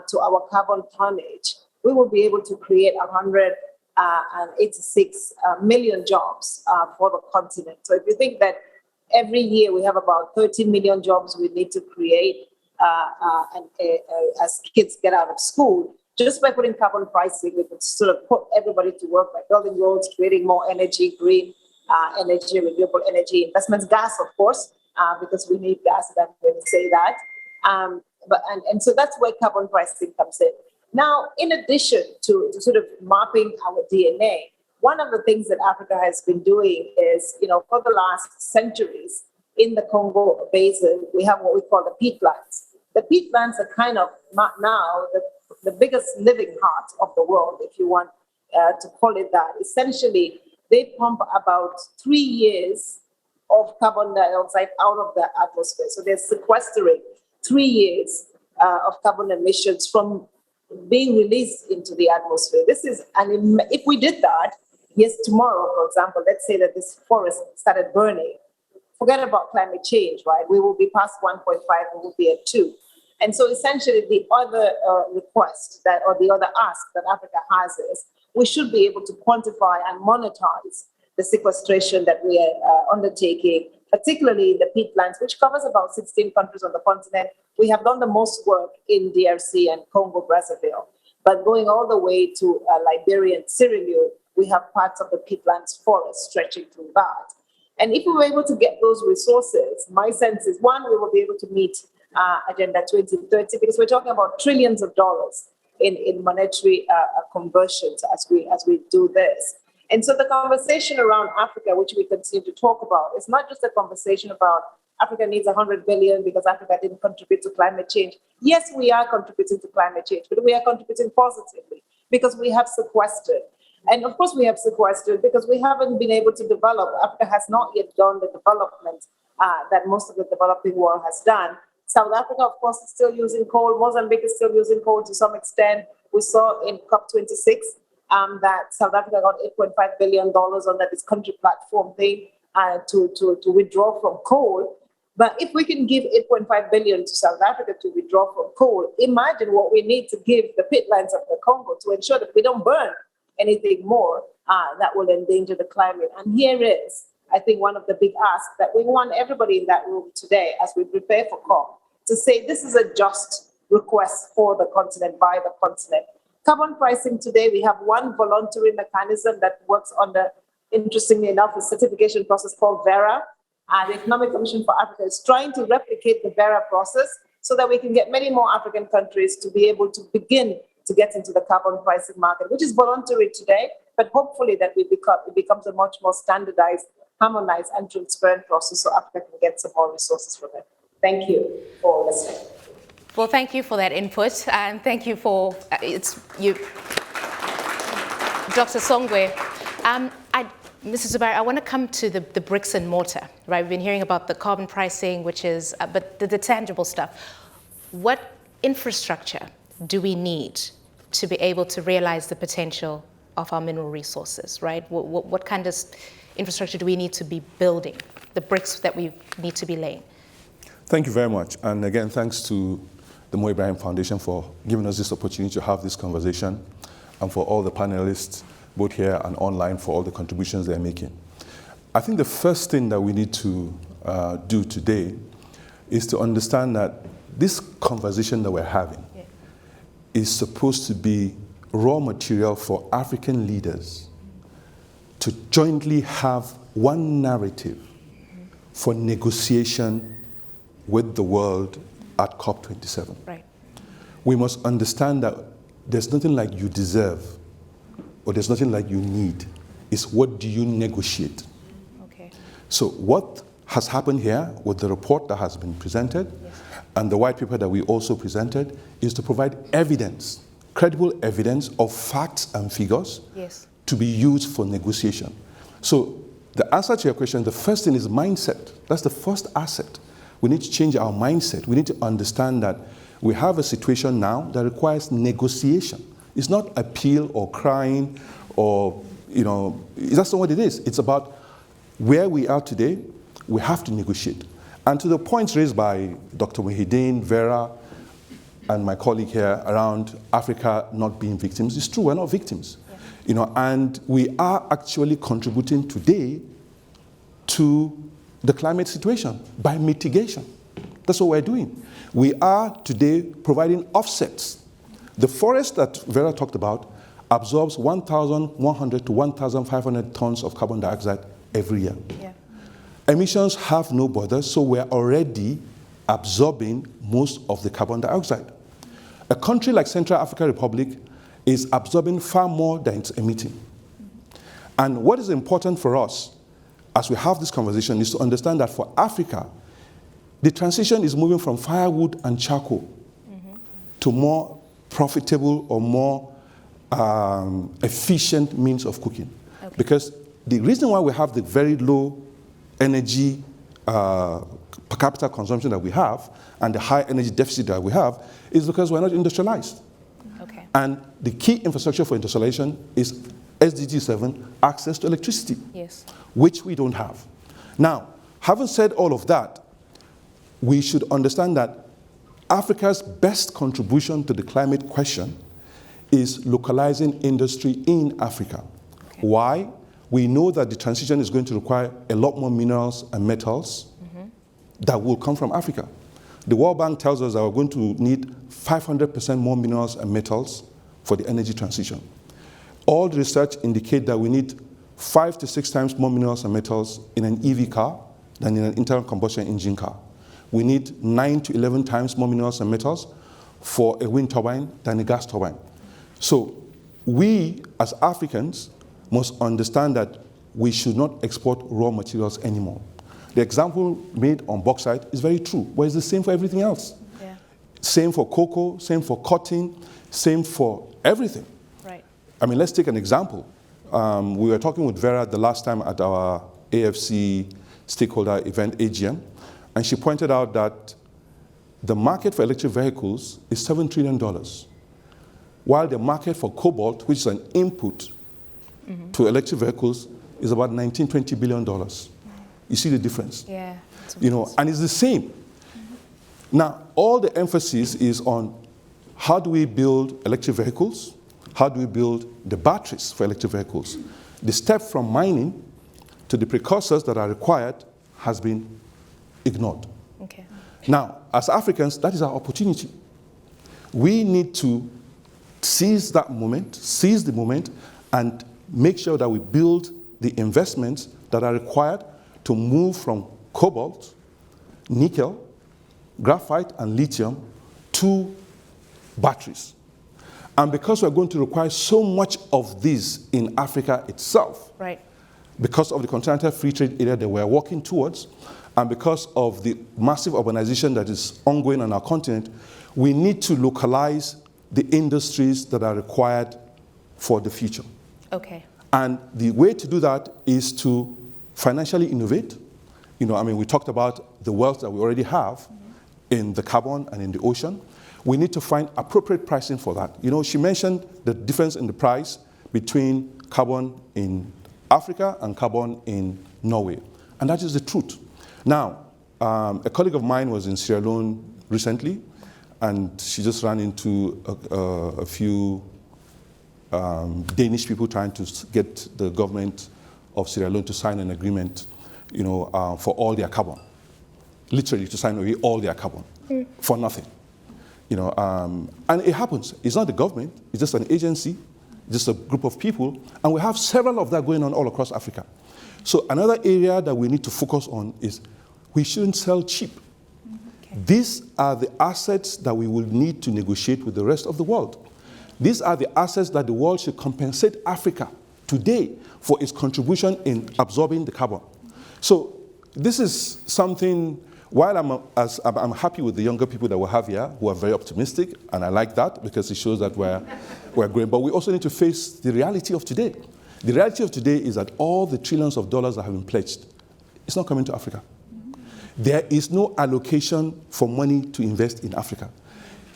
to our carbon tonnage, we will be able to create 186 million jobs for the continent. So if you think that every year we have about 13 million jobs we need to create as kids get out of school, just by putting carbon pricing, we could sort of put everybody to work by building roads, creating more energy, green energy, renewable energy investments, gas, of course, because we need gas, and I'm going to say that. So that's where carbon pricing comes in. Now, in addition to sort of mapping our DNA, one of the things that Africa has been doing is, for the last centuries in the Congo Basin, we have what we call the peatlands. The peatlands are kind of now the biggest living heart of the world, if you want to call it that. Essentially, they pump about 3 years of carbon dioxide out of the atmosphere. So they're sequestering 3 years of carbon emissions from being released into the atmosphere. This is, and if we did that, yes, tomorrow, for example, let's say that this forest started burning, forget about climate change, right? We will be past 1.5, we will be at 2. And so essentially the other request or the other ask that Africa has is we should be able to quantify and monetize the sequestration that we are undertaking, particularly in the peatlands, which covers about 16 countries on the continent. We have done the most work in DRC and Congo, Brazzaville, but going all the way to Liberia and Sierra Leone, we have parts of the peatlands forest stretching through that. And if we were able to get those resources, my sense is, one, we will be able to meet Agenda 2030, because we're talking about trillions of dollars in monetary conversions as we do this. And so the conversation around Africa, which we continue to talk about, is not just a conversation about Africa needs 100 billion because Africa didn't contribute to climate change. Yes, we are contributing to climate change, but we are contributing positively because we have sequestered. And of course we have sequestered because we haven't been able to develop. Africa has not yet done the development that most of the developing world has done. South Africa, of course, is still using coal. Mozambique is still using coal to some extent. We saw in COP26 that South Africa got $8.5 billion on this country platform thing to withdraw from coal. But if we can give $8.5 billion to South Africa to withdraw from coal, imagine what we need to give the peatlands of the Congo to ensure that we don't burn anything more that will endanger the climate. And here is, I think, one of the big asks that we want everybody in that room today as we prepare for COP to say this is a just request for the continent, by the continent. Carbon pricing today, we have one voluntary mechanism that works under, interestingly enough, a certification process called VERA. The Economic Commission for Africa is trying to replicate the VERA process so that we can get many more African countries to be able to begin to get into the carbon pricing market, which is voluntary today, but hopefully that it becomes a much more standardized, harmonized, and transparent process so Africa can get some more resources from it. Thank you for listening. Well, thank you for that input, and thank you for Dr. Songwe. Mrs. Zubair, I want to come to the bricks and mortar, right? We've been hearing about the carbon pricing, which is, but the tangible stuff. What infrastructure do we need to be able to realize the potential of our mineral resources, right? What kind of infrastructure do we need to be building, the bricks that we need to be laying? Thank you very much. And again, thanks to the Mo Ibrahim Foundation for giving us this opportunity to have this conversation, and for all the panelists, both here and online, for all the contributions they're making. I think the first thing that we need to do today is to understand that this conversation that we're having is supposed to be raw material for African leaders to jointly have one narrative for negotiation with the world at COP27. Right. We must understand that there's nothing like you deserve or there's nothing like you need. It's what do you negotiate? Okay. So what has happened here with the report that has been presented and the white paper that we also presented is to provide evidence, credible evidence of facts and figures to be used for negotiation. So the answer to your question, the first thing is mindset. That's the first asset. We need to change our mindset. We need to understand that we have a situation now that requires negotiation. It's not appeal or crying or, that's not what it is. It's about where we are today, we have to negotiate. And to the points raised by Dr. Mohildin, Vera, and my colleague here around Africa not being victims, it's true, we're not victims. And we are actually contributing today to the climate situation by mitigation. That's what we're doing. We are today providing offsets. The forest that Vera talked about absorbs 1,100 to 1,500 tons of carbon dioxide every year. Emissions have no borders, so we're already absorbing most of the carbon dioxide. A country like Central African Republic is absorbing far more than it's emitting. And what is important for us as we have this conversation is to understand that for Africa, the transition is moving from firewood and charcoal to more profitable or more efficient means of cooking. Because the reason why we have the very low energy per capita consumption that we have and the high energy deficit that we have is because we're not industrialized. And the key infrastructure for industrialization is SDG 7, access to electricity, which we don't have. Now, having said all of that, we should understand that Africa's best contribution to the climate question is localizing industry in Africa. Why? We know that the transition is going to require a lot more minerals and metals that will come from Africa. The World Bank tells us that we're going to need 500% more minerals and metals for the energy transition. All the research indicates that we need 5 to 6 times more minerals and metals in an EV car than in an internal combustion engine car. We need 9 to 11 times more minerals and metals for a wind turbine than a gas turbine. So we, as Africans, must understand that we should not export raw materials anymore. The example made on bauxite is very true, but it's the same for everything else. Same for cocoa, same for cotton, same for everything. I mean, let's take an example. We were talking with Vera the last time at our AFC stakeholder event, AGM, and she pointed out that the market for electric vehicles is $7 trillion, while the market for cobalt, which is an input to electric vehicles, is about $19, $20 billion. You see the difference? And it's the same. Now, all the emphasis is on how do we build electric vehicles? How do we build the batteries for electric vehicles? The step from mining to the precursors that are required has been ignored. Now, as Africans, that is our opportunity. We need to seize the moment, and make sure that we build the investments that are required to move from cobalt, nickel, graphite, and lithium to batteries. And because we're going to require so much of this in Africa itself, because of the continental free trade area that we're working towards, and because of the massive urbanization that is ongoing on our continent, we need to localize the industries that are required for the future. And the way to do that is to financially innovate. We talked about the wealth that we already have in the carbon and in the ocean. We need to find appropriate pricing for that. She mentioned the difference in the price between carbon in Africa and carbon in Norway. And that is the truth. Now, a colleague of mine was in Sierra Leone recently, and she just ran into a few Danish people trying to get the government of Sierra Leone to sign an agreement, for all their carbon. Literally to sign away all their carbon for nothing. And it happens. It's not the government. It's just an agency, just a group of people. And we have several of that going on all across Africa. So another area that we need to focus on is we shouldn't sell cheap. These are the assets that we will need to negotiate with the rest of the world. These are the assets that the world should compensate Africa today for its contribution in absorbing the carbon. So this is something, while I'm happy with the younger people that we have here, who are very optimistic, and I like that because it shows that we're growing, but we also need to face the reality of today. The reality of today is that all the trillions of dollars that have been pledged, it's not coming to Africa. There is no allocation for money to invest in Africa.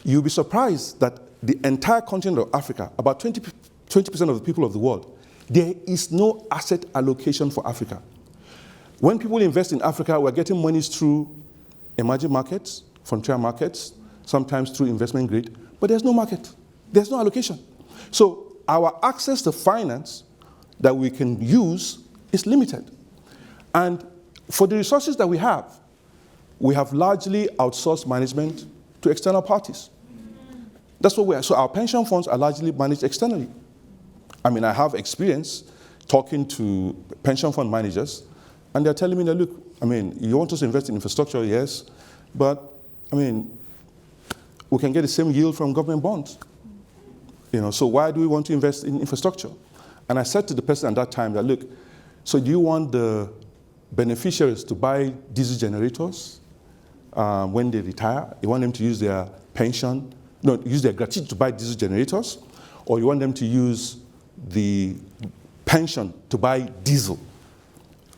You'll be surprised that the entire continent of Africa, about 20% of the people of the world, there is no asset allocation for Africa. When people invest in Africa, we're getting monies through emerging markets, frontier markets, sometimes through investment grade, but there's no market. There's no allocation. So our access to finance that we can use is limited. And for the resources that we have largely outsourced management to external parties. That's what we are. So our pension funds are largely managed externally. I mean, I have experience talking to pension fund managers, and they're telling me that, look, I mean, you want us to invest in infrastructure, yes, but, I mean, we can get the same yield from government bonds. So why do we want to invest in infrastructure? And I said to the person at that time that, look, so do you want the beneficiaries to buy diesel generators when they retire? You want them to use their pension, use their gratuity to buy diesel generators? Or you want them to use the pension to buy diesel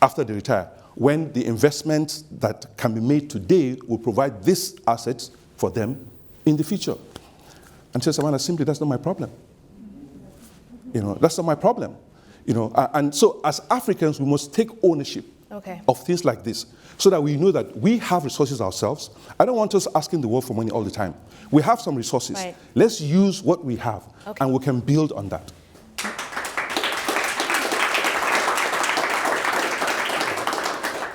after they retire, when the investments that can be made today will provide these assets for them in the future? And says, Savannah, simply, that's not my problem. That's not my problem. And so as Africans, we must take ownership of things like this so that we know that we have resources ourselves. I don't want us asking the world for money all the time. We have some resources. Right. Let's use what we have, and we can build on that.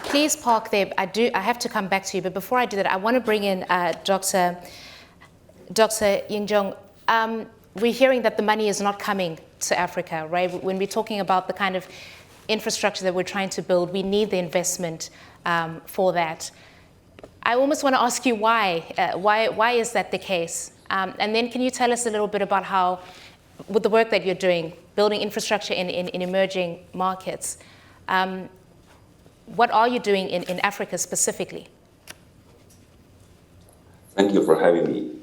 Please park there. I have to come back to you, but before I do that, I want to bring in Dr. Ying-Jong. We're hearing that the money is not coming to Africa, right? When we're talking about the kind of infrastructure that we're trying to build, we need the investment for that. I almost want to ask you why. Why is that the case? And then can you tell us a little bit about how, with the work that you're doing, building infrastructure in emerging markets, what are you doing in Africa specifically? Thank you for having me.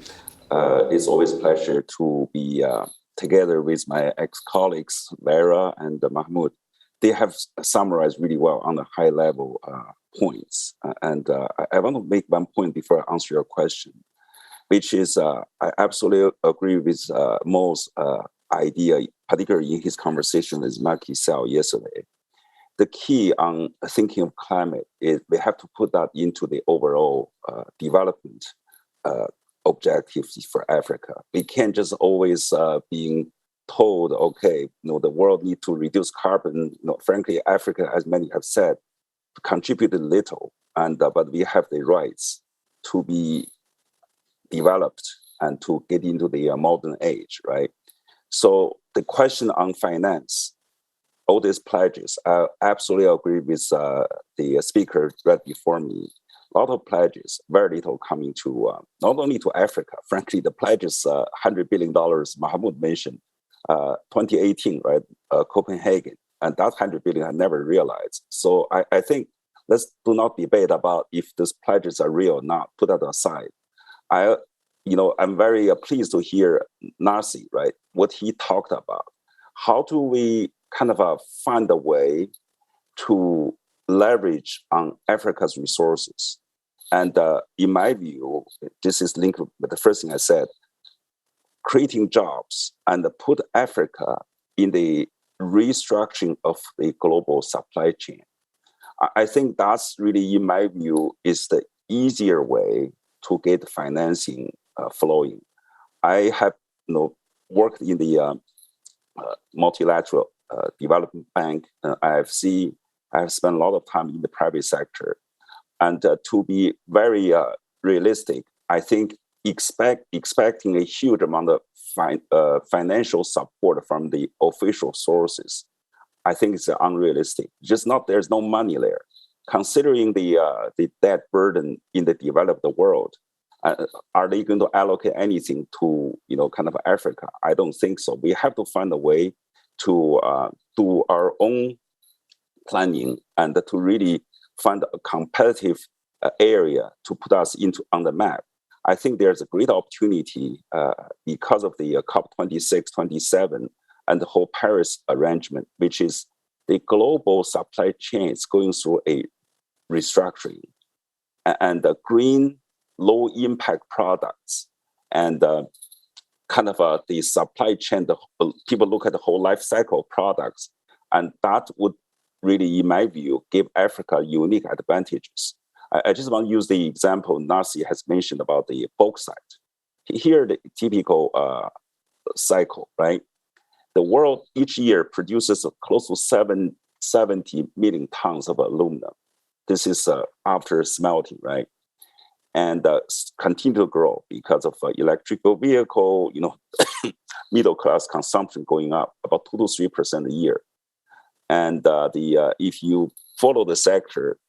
It's always a pleasure to be together with my ex-colleagues, Vera and Mahmoud. They have summarized really well on the high-level points. And I want to make one point before I answer your question, which is I absolutely agree with Mo's idea, particularly in his conversation with Macky Sall yesterday. The key on thinking of climate is we have to put that into the overall development objectives for Africa. We can't just always being told, okay, the world needs to reduce carbon. Frankly, Africa, as many have said, contributed little, but we have the rights to be developed and to get into the modern age, right? So the question on finance, all these pledges, I absolutely agree with the speaker right before me. A lot of pledges, very little coming to, not only to Africa, frankly, the pledges, $100 billion, Mahmoud mentioned, 2018, right, Copenhagen, and that 100 billion I never realized. So I think let's do not debate about if these pledges are real or not, put that aside. I'm very pleased to hear Narsi, right, what he talked about. How do we kind of find a way to leverage on Africa's resources? And in my view, this is linked with the first thing I said, creating jobs and put Africa in the restructuring of the global supply chain. I think that's really, in my view, is the easier way to get financing flowing. I have worked in the multilateral development bank, IFC. I have spent a lot of time in the private sector. And to be very realistic, I think expecting a huge amount of financial support from the official sources, I think it's unrealistic. There's no money there. considering the debt burden in the developed world, are they going to allocate anything to kind of Africa? I don't think so. We have to find a way to do our own planning and to really find a competitive area to put us on the map. I think there's a great opportunity because of the COP26, 27, and the whole Paris arrangement, which is the global supply chains going through a restructuring, and the green, low impact products, and kind of the supply chain. People look at the whole life cycle of products, and that would really, in my view, give Africa unique advantages. I just want to use the example Nasi has mentioned about the bauxite. Here, the typical cycle, right? The world each year produces close to 70 million tons of aluminum. This is after smelting, right? And continue to grow because of electrical vehicle, middle class consumption going up about 2 to 3% a year. And if you follow the sector,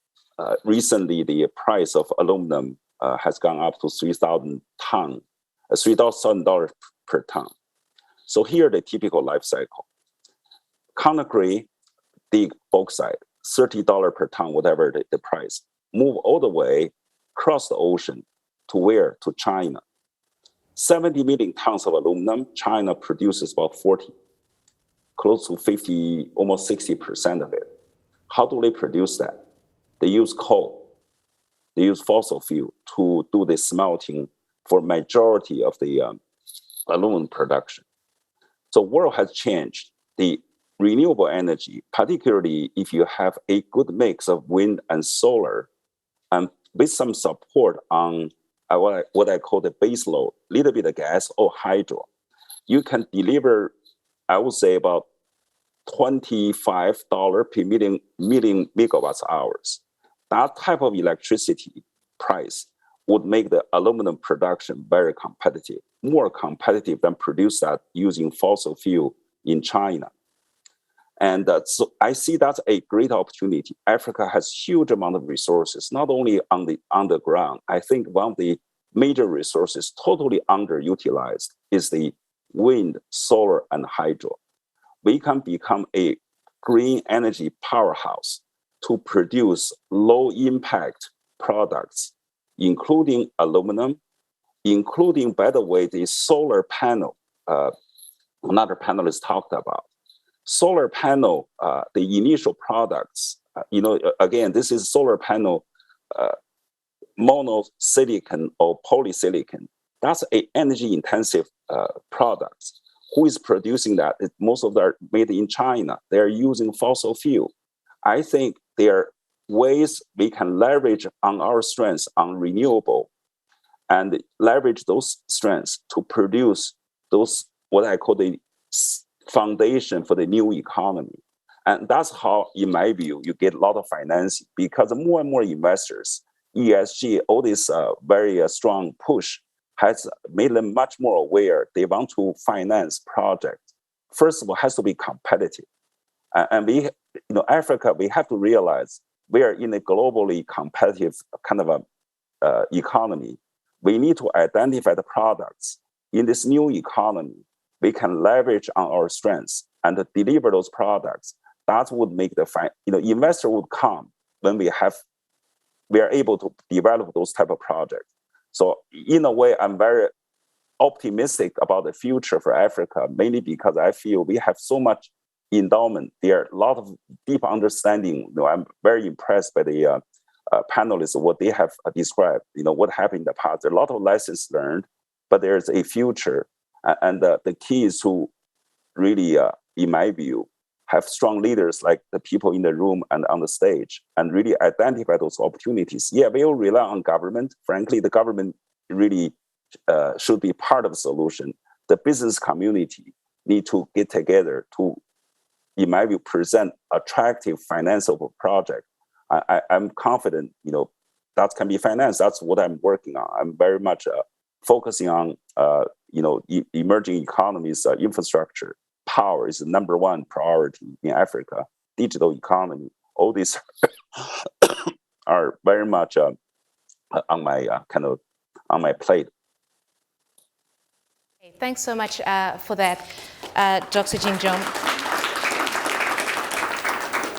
recently the price of aluminum has gone up to $3,000 per ton. So here the typical life cycle. Conakry, the bauxite, $30 per ton, whatever the price, move all the way across the ocean to where? To China. 70 million tons of aluminum, China produces about 40, close to 50, almost 60% of it. How do they produce that? They use coal. They use fossil fuel to do the smelting for majority of the aluminum production. So world has changed. The renewable energy, particularly if you have a good mix of wind and solar, and with some support on what I call the base load, little bit of gas or hydro, you can deliver, I would say, about $25 per million megawatts hours. That type of electricity price would make the aluminum production very competitive, more competitive than produce that using fossil fuel in China. And so I see that's a great opportunity. Africa has huge amount of resources, not only on the underground. I think one of the major resources totally underutilized is the wind, solar, and hydro. We can become a green energy powerhouse to produce low impact products, including aluminum, including, by the way, the solar panel. Another panelist talked about. Solar panel, the initial products, again, this is solar panel monosilicon or polysilicon. That's an energy intensive product. Who is producing that? Most of them are made in China. They're using fossil fuel. I think there are ways we can leverage on our strengths on renewable and leverage those strengths to produce those, what I call the foundation for the new economy. And that's how, in my view, you get a lot of financing, because more and more investors, ESG, all this very strong push has made them much more aware. They want to finance projects. First of all, has to be competitive. And we, Africa, we have to realize we are in a globally competitive kind of a economy. We need to identify the products in this new economy. We can leverage on our strengths and deliver those products. That would make the investor would come when we are able to develop those type of projects. So in a way, I'm very optimistic about the future for Africa, mainly because I feel we have so much endowment. There are a lot of deep understanding. I'm very impressed by the panelists, what they have described, what happened in the past. There are a lot of lessons learned, but there's a future. And the key is to really, in my view, have strong leaders like the people in the room and on the stage, and really identify those opportunities. Yeah, we will rely on government. Frankly, the government really should be part of the solution. The business community need to get together to, in my view, present attractive financeable project. I'm confident, that can be financed. That's what I'm working on. I'm very much focusing on, emerging economies, infrastructure. Power is the number one priority in Africa. Digital economy, all these are very much on my on my plate. Thanks so much for that, Dr. Jin Yonkai.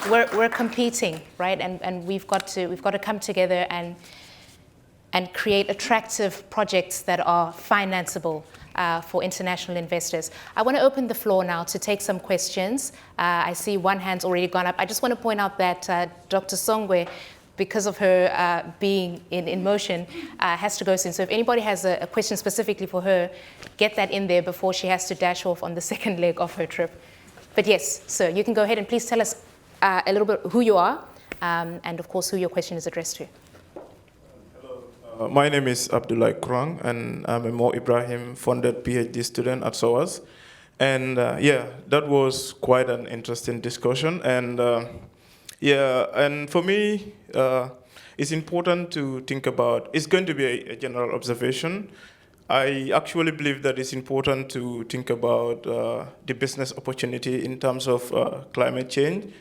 We're competing, right? And we've got to come together and create attractive projects that are financeable for international investors. I want to open the floor now to take some questions. I see one hand's already gone up. I just want to point out that Dr. Songwe, because of her being in motion, has to go soon. So if anybody has a question specifically for her, get that in there before she has to dash off on the second leg of her trip. But yes, sir, you can go ahead and please tell us a little bit who you are, and of course who your question is addressed to. Hello, my name is Abdullah Kurang, and I'm a Mo Ibrahim funded PhD student at SOAS. And yeah, that was quite an interesting discussion. And yeah, and for me, it's important to think about, it's going to be a general observation. I actually believe that it's important to think about the business opportunity in terms of climate change.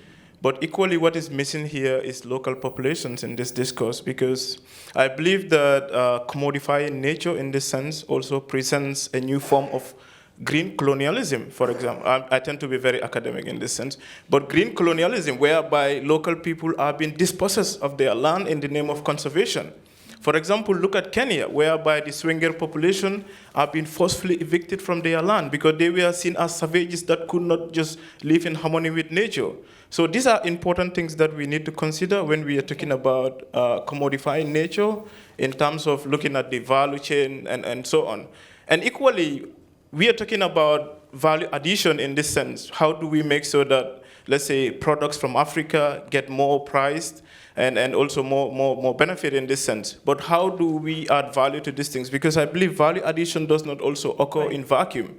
But equally, what is missing here is local populations in this discourse, because I believe that commodifying nature in this sense also presents a new form of green colonialism, for example. I tend to be very academic in this sense, but green colonialism, whereby local people are being dispossessed of their land in the name of conservation. For example, look at Kenya, whereby the Swinger population are being forcefully evicted from their land because they were seen as savages that could not just live in harmony with nature. So these are important things that we need to consider when we are talking about commodifying nature in terms of looking at the value chain and so on. And equally, we are talking about value addition in this sense. How do we make sure that, let's say, products from Africa get more priced and also more benefit in this sense? But how do we add value to these things? Because I believe value addition does not also occur in vacuum.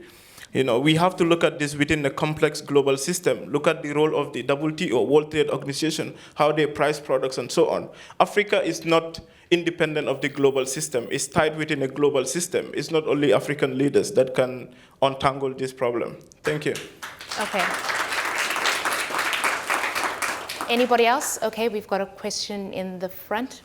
You know, we have to look at this within a complex global system. Look at the role of the WTO, World Trade Organization, how they price products and so on. Africa is not independent of the global system. It's tied within a global system. It's not only African leaders that can untangle this problem. Thank you. Okay. Anybody else? Okay, we've got a question in the front.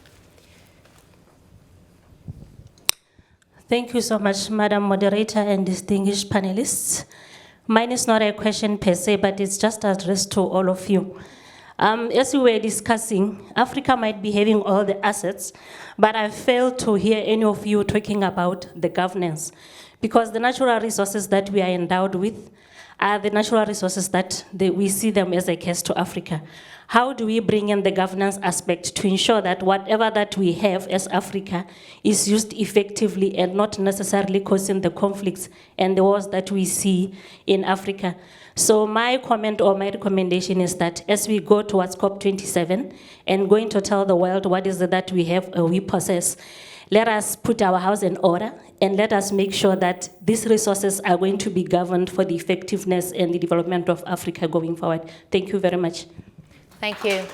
Thank you so much, Madam Moderator and distinguished panelists. Mine is not a question per se, but it's just addressed to all of you. As we were discussing, Africa might be having all the assets, but I failed to hear any of you talking about the governance, because the natural resources that we are endowed with are the natural resources that we see them as a curse to Africa. How do we bring in the governance aspect to ensure that whatever that we have as Africa is used effectively and not necessarily causing the conflicts and the wars that we see in Africa? So my comment or my recommendation is that as we go towards COP27 and going to tell the world what is it that we have or we possess, let us put our house in order and let us make sure that these resources are going to be governed for the effectiveness and the development of Africa going forward. Thank you very much. Thank you.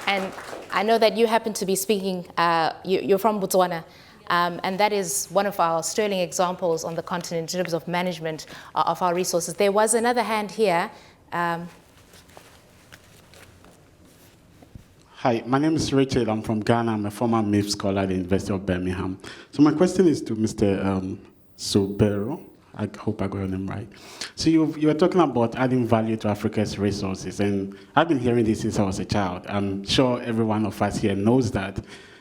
And I know that you happen to be speaking, you're from Botswana, and that is one of our sterling examples on the continent in terms of management of our resources. There was another hand here. Hi, my name is Richard. I'm from Ghana. I'm a former MIF scholar at the University of Birmingham. So my question is to Mr. Sobero. I hope I got your name right. So you were talking about adding value to Africa's resources, and I've been hearing this since I was a child. I'm sure every one of us here knows that.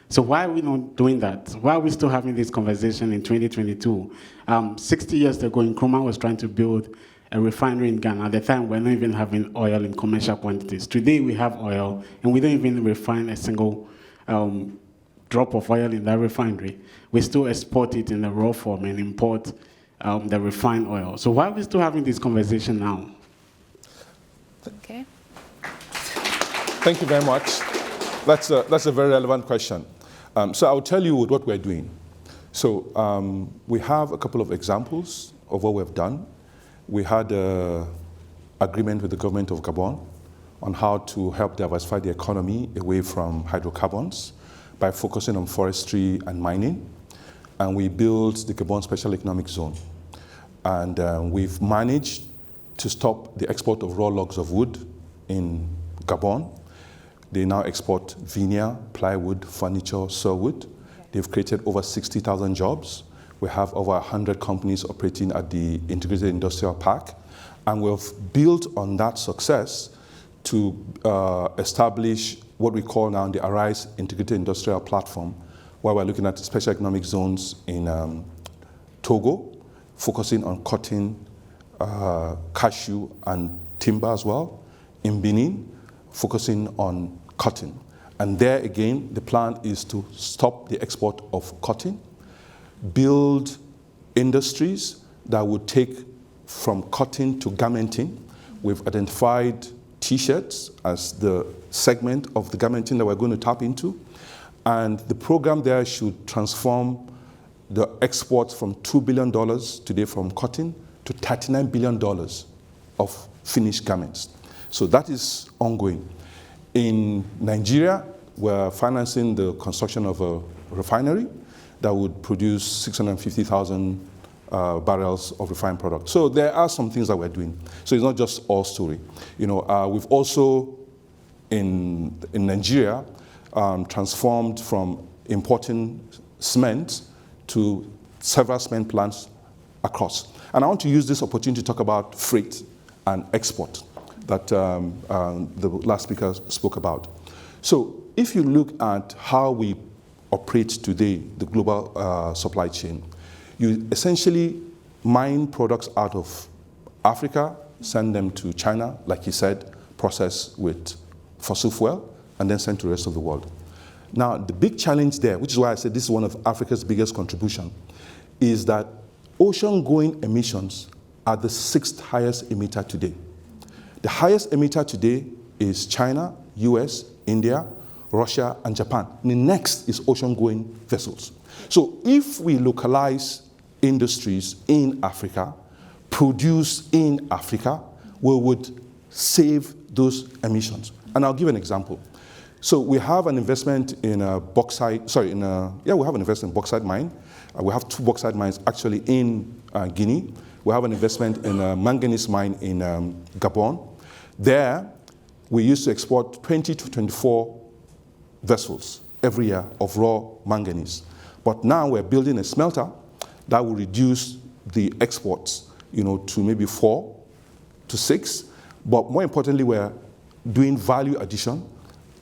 So why are we not doing that? Why are we still having this conversation in 2022? 60 years ago, Nkrumah was trying to build a refinery in Ghana. At the time, we're not even having oil in commercial quantities. Today, we have oil, and we don't even refine a single drop of oil in that refinery. We still export it in a raw form and import the refined oil. So why are we still having this conversation now? Okay. Thank you very much. That's a very relevant question. So I'll tell you what we're doing. So we have a couple of examples of what we've done. We had an agreement with the government of Gabon on how to help diversify the economy away from hydrocarbons by focusing on forestry and mining. And we built the Gabon Special Economic Zone. And we've managed to stop the export of raw logs of wood in Gabon. They now export veneer, plywood, furniture, sawwood. They've created over 60,000 jobs. We have over 100 companies operating at the Integrated Industrial Park. And we've built on that success to establish what we call now the ARISE Integrated Industrial Platform, where we're looking at special economic zones in Togo, focusing on cotton, cashew, and timber as well. In Benin, focusing on cotton. And there again, the plan is to stop the export of cotton, build industries that would take from cotton to garmenting. We've identified T-shirts as the segment of the garmenting that we're going to tap into. And the program there should transform the exports from $2 billion today from cotton to $39 billion of finished garments. So that is ongoing. In Nigeria, we're financing the construction of a refinery that would produce 650,000 barrels of refined product. So there are some things that we're doing. So it's not just all story. You know, we've also, in Nigeria, transformed from importing cement to several cement plants across. And I want to use this opportunity to talk about freight and export that the last speaker spoke about. So if you look at how we operate today, the global supply chain, you essentially mine products out of Africa, send them to China, like you said, process with fossil fuel, and then send to the rest of the world. Now, the big challenge there, which is why I said this is one of Africa's biggest contribution, is that ocean-going emissions are the 6th highest emitter today. The highest emitter today is China, US, India, Russia, and Japan. And the next is ocean-going vessels. So if we localize industries in Africa, produce in Africa, we would save those emissions. And I'll give an example. So we have an investment in a bauxite, we have an investment in bauxite mine. We have 2 bauxite mines actually in Guinea. We have an investment in a manganese mine in Gabon. There, we used to export 20 to 24 vessels every year of raw manganese. But now we're building a smelter that will reduce the exports, to maybe 4 to 6. But more importantly, we're doing value addition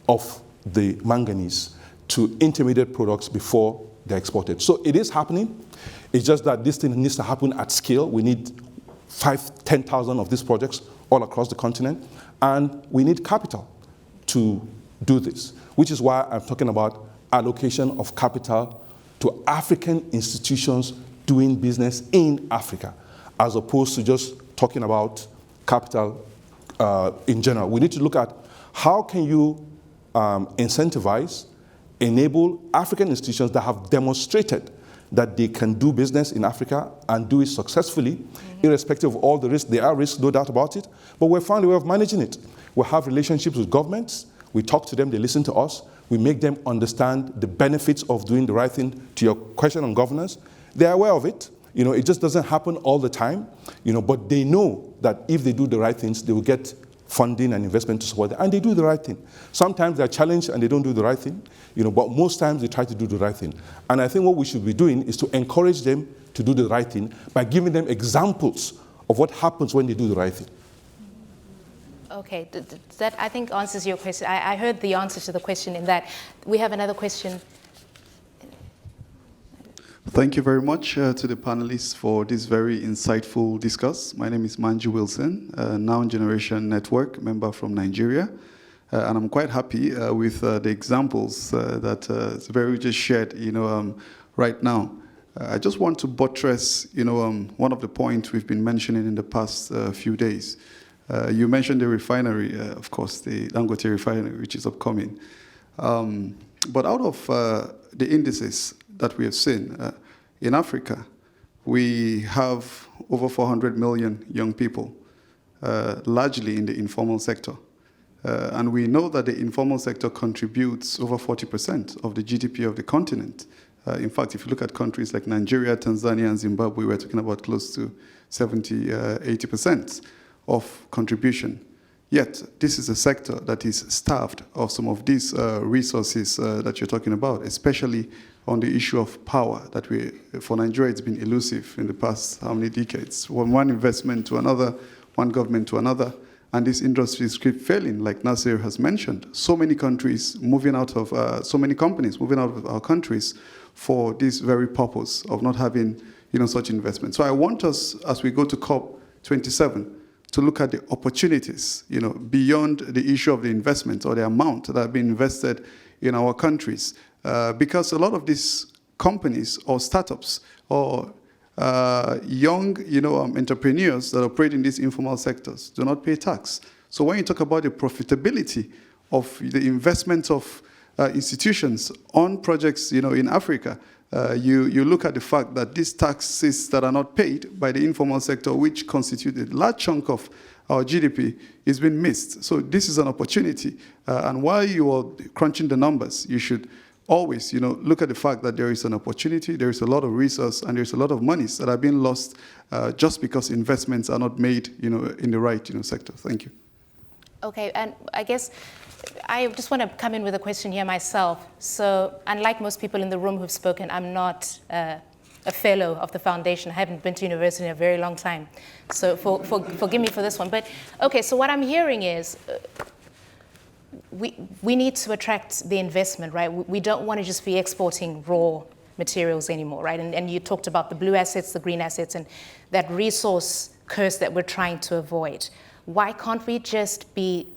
of the manganese to intermediate products before they're exported. So it is happening. It's just that this thing needs to happen at scale. We need 10,000 of these projects all across the continent, and we need capital to do this, which is why I'm talking about allocation of capital to African institutions doing business in Africa, as opposed to just talking about capital in general. We need to look at how can you incentivize, enable African institutions that have demonstrated that they can do business in Africa and do it successfully, irrespective of all the risks. There are risks, no doubt about it, but we've found a way of managing it. We have relationships with governments. We talk to them, they listen to us. We make them understand the benefits of doing the right thing. To your question on governance, they're aware of it. It just doesn't happen all the time, but they know that if they do the right things, they will get funding and investment to support them, and they do the right thing. Sometimes they're challenged and they don't do the right thing, but most times they try to do the right thing. And I think what we should be doing is to encourage them to do the right thing by giving them examples of what happens when they do the right thing. Okay, that I think answers your question. I heard the answer to the question in that. We have another question. Thank you very much to the panelists for this very insightful discuss. My name is Manju Wilson, Now Generation Network member from Nigeria. And I'm quite happy with the examples that Zubairu just shared, right now. I just want to buttress, one of the points we've been mentioning in the past few days. You mentioned the refinery, of course, the Dangote refinery, which is upcoming. But out of the indices that we have seen, in Africa, we have over 400 million young people, largely in the informal sector. And we know that the informal sector contributes over 40% of the GDP of the continent. In fact, if you look at countries like Nigeria, Tanzania, and Zimbabwe, we're talking about close to 70, 80% of contribution Yet, this is a sector that is starved of some of these resources that you're talking about, especially on the issue of power that for Nigeria, it's been elusive in the past how many decades. From one investment to another, one government to another, and these industries keep failing, like Nasir has mentioned. So many countries moving out of, so many companies moving out of our countries for this very purpose of not having, such investment. So I want us, as we go to COP27, to look at the opportunities, beyond the issue of the investment or the amount that have been invested in our countries. Because a lot of these companies or startups or young, entrepreneurs that operate in these informal sectors do not pay tax. So when you talk about the profitability of the investment of institutions on projects, in Africa, you look at the fact that these taxes that are not paid by the informal sector, which constitute a large chunk of our GDP, is being missed. So this is an opportunity. And while you are crunching the numbers, you should always, look at the fact that there is an opportunity, there is a lot of resource, and there's a lot of monies that are being lost just because investments are not made, in the right, sector. Thank you. Okay, and I guess I just want to come in with a question here myself. So, unlike most people in the room who've spoken, I'm not a fellow of the foundation. I haven't been to university in a very long time. So forgive me for this one. But okay, so what I'm hearing is we need to attract the investment, right? We don't want to just be exporting raw materials anymore, right? And you talked about the blue assets, the green assets, and that resource curse that we're trying to avoid. Why can't we just be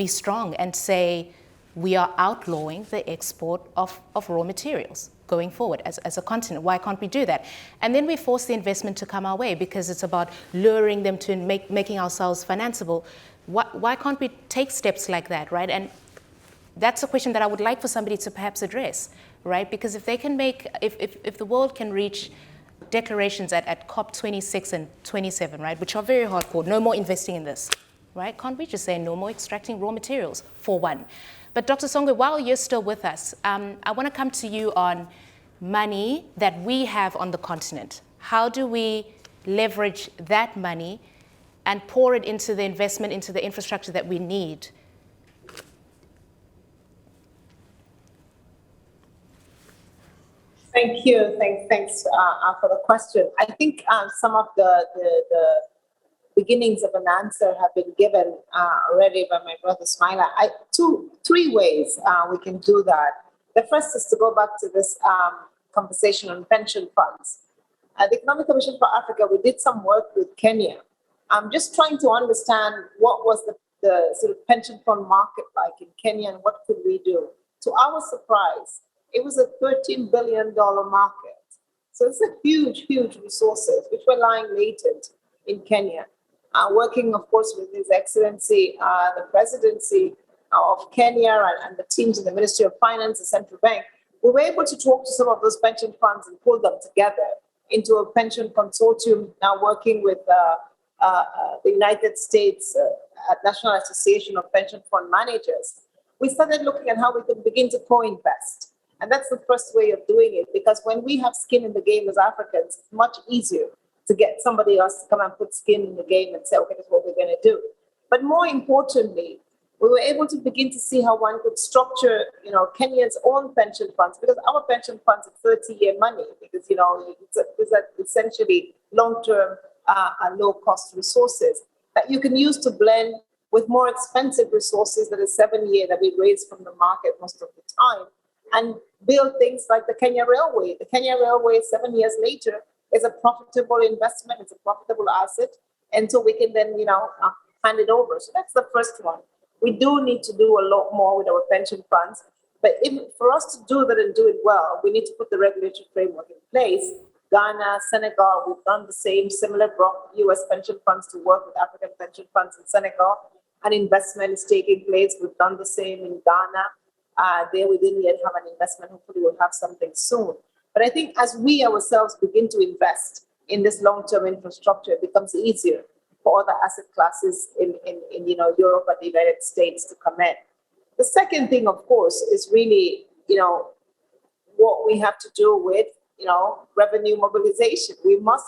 strong and say we are outlawing the export of raw materials going forward as a continent? Why can't we do that? And then we force the investment to come our way because it's about luring them to making ourselves financeable. Why can't we take steps like that, right? And that's a question that I would like for somebody to perhaps address, right? Because if they can if the world can reach declarations at COP26 and 27, right, which are very hardcore, no more investing in this, right? Can't we just say no more extracting raw materials, for one? But Dr. Songwe, while you're still with us, I want to come to you on money that we have on the continent. How do we leverage that money and pour it into the investment, into the infrastructure that we need? Thank you. Thanks for the question. I think some of the beginnings of an answer have been given already by my brother Smaila. Three ways we can do that. The first is to go back to this conversation on pension funds. The Economic Commission for Africa, we did some work with Kenya. I'm just trying to understand what was the sort of pension fund market like in Kenya and what could we do. To our surprise, it was a $13 billion market. So it's a huge resources which were lying latent in Kenya. Working, of course, with His Excellency, the presidency of Kenya and the teams in the Ministry of Finance, the Central Bank, we were able to talk to some of those pension funds and pull them together into a pension consortium, now working with the United States National Association of Pension Fund Managers. We started looking at how we could begin to co-invest. And that's the first way of doing it, because when we have skin in the game as Africans, it's much easier to get somebody else to come and put skin in the game and say, okay, that's what we're going to do. But more importantly, we were able to begin to see how one could structure, Kenya's own pension funds, because our pension funds are 30-year money, because, it's essentially long-term and low-cost resources that you can use to blend with more expensive resources that are 7-year that we raise from the market most of the time, and build things like the Kenya Railway. The Kenya Railway, 7 years later, is a profitable investment, it's a profitable asset, and so we can then, hand it over. So that's the first one. We do need to do a lot more with our pension funds, but for us to do that and do it well, we need to put the regulatory framework in place. Ghana, Senegal, we've done the same, similar, brought US pension funds to work with African pension funds in Senegal, and investment is taking place. We've done the same in Ghana. There we didn't yet have an investment. Hopefully we'll have something soon. But I think as we ourselves begin to invest in this long-term infrastructure, it becomes easier for other asset classes in Europe and the United States to come in. The second thing, of course, is really, what we have to do with, revenue mobilization. We must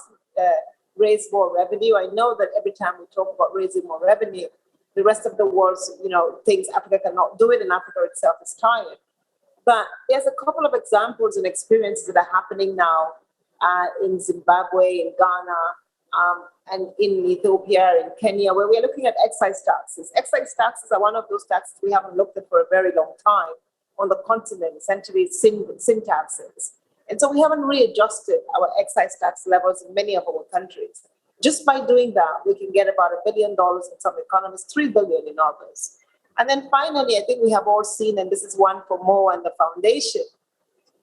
raise more revenue. I know that every time we talk about raising more revenue, the rest of the world, thinks Africa cannot do it, and Africa itself is tired. But there's a couple of examples and experiences that are happening now in Zimbabwe, in Ghana, and in Ethiopia, in Kenya, where we're looking at excise taxes. Excise taxes are one of those taxes we haven't looked at for a very long time on the continent, essentially sin taxes. And so we haven't readjusted our excise tax levels in many of our countries. Just by doing that, we can get about $1 billion in some economies, $3 billion in others. And then finally, I think we have all seen, and this is one for Mo and the foundation,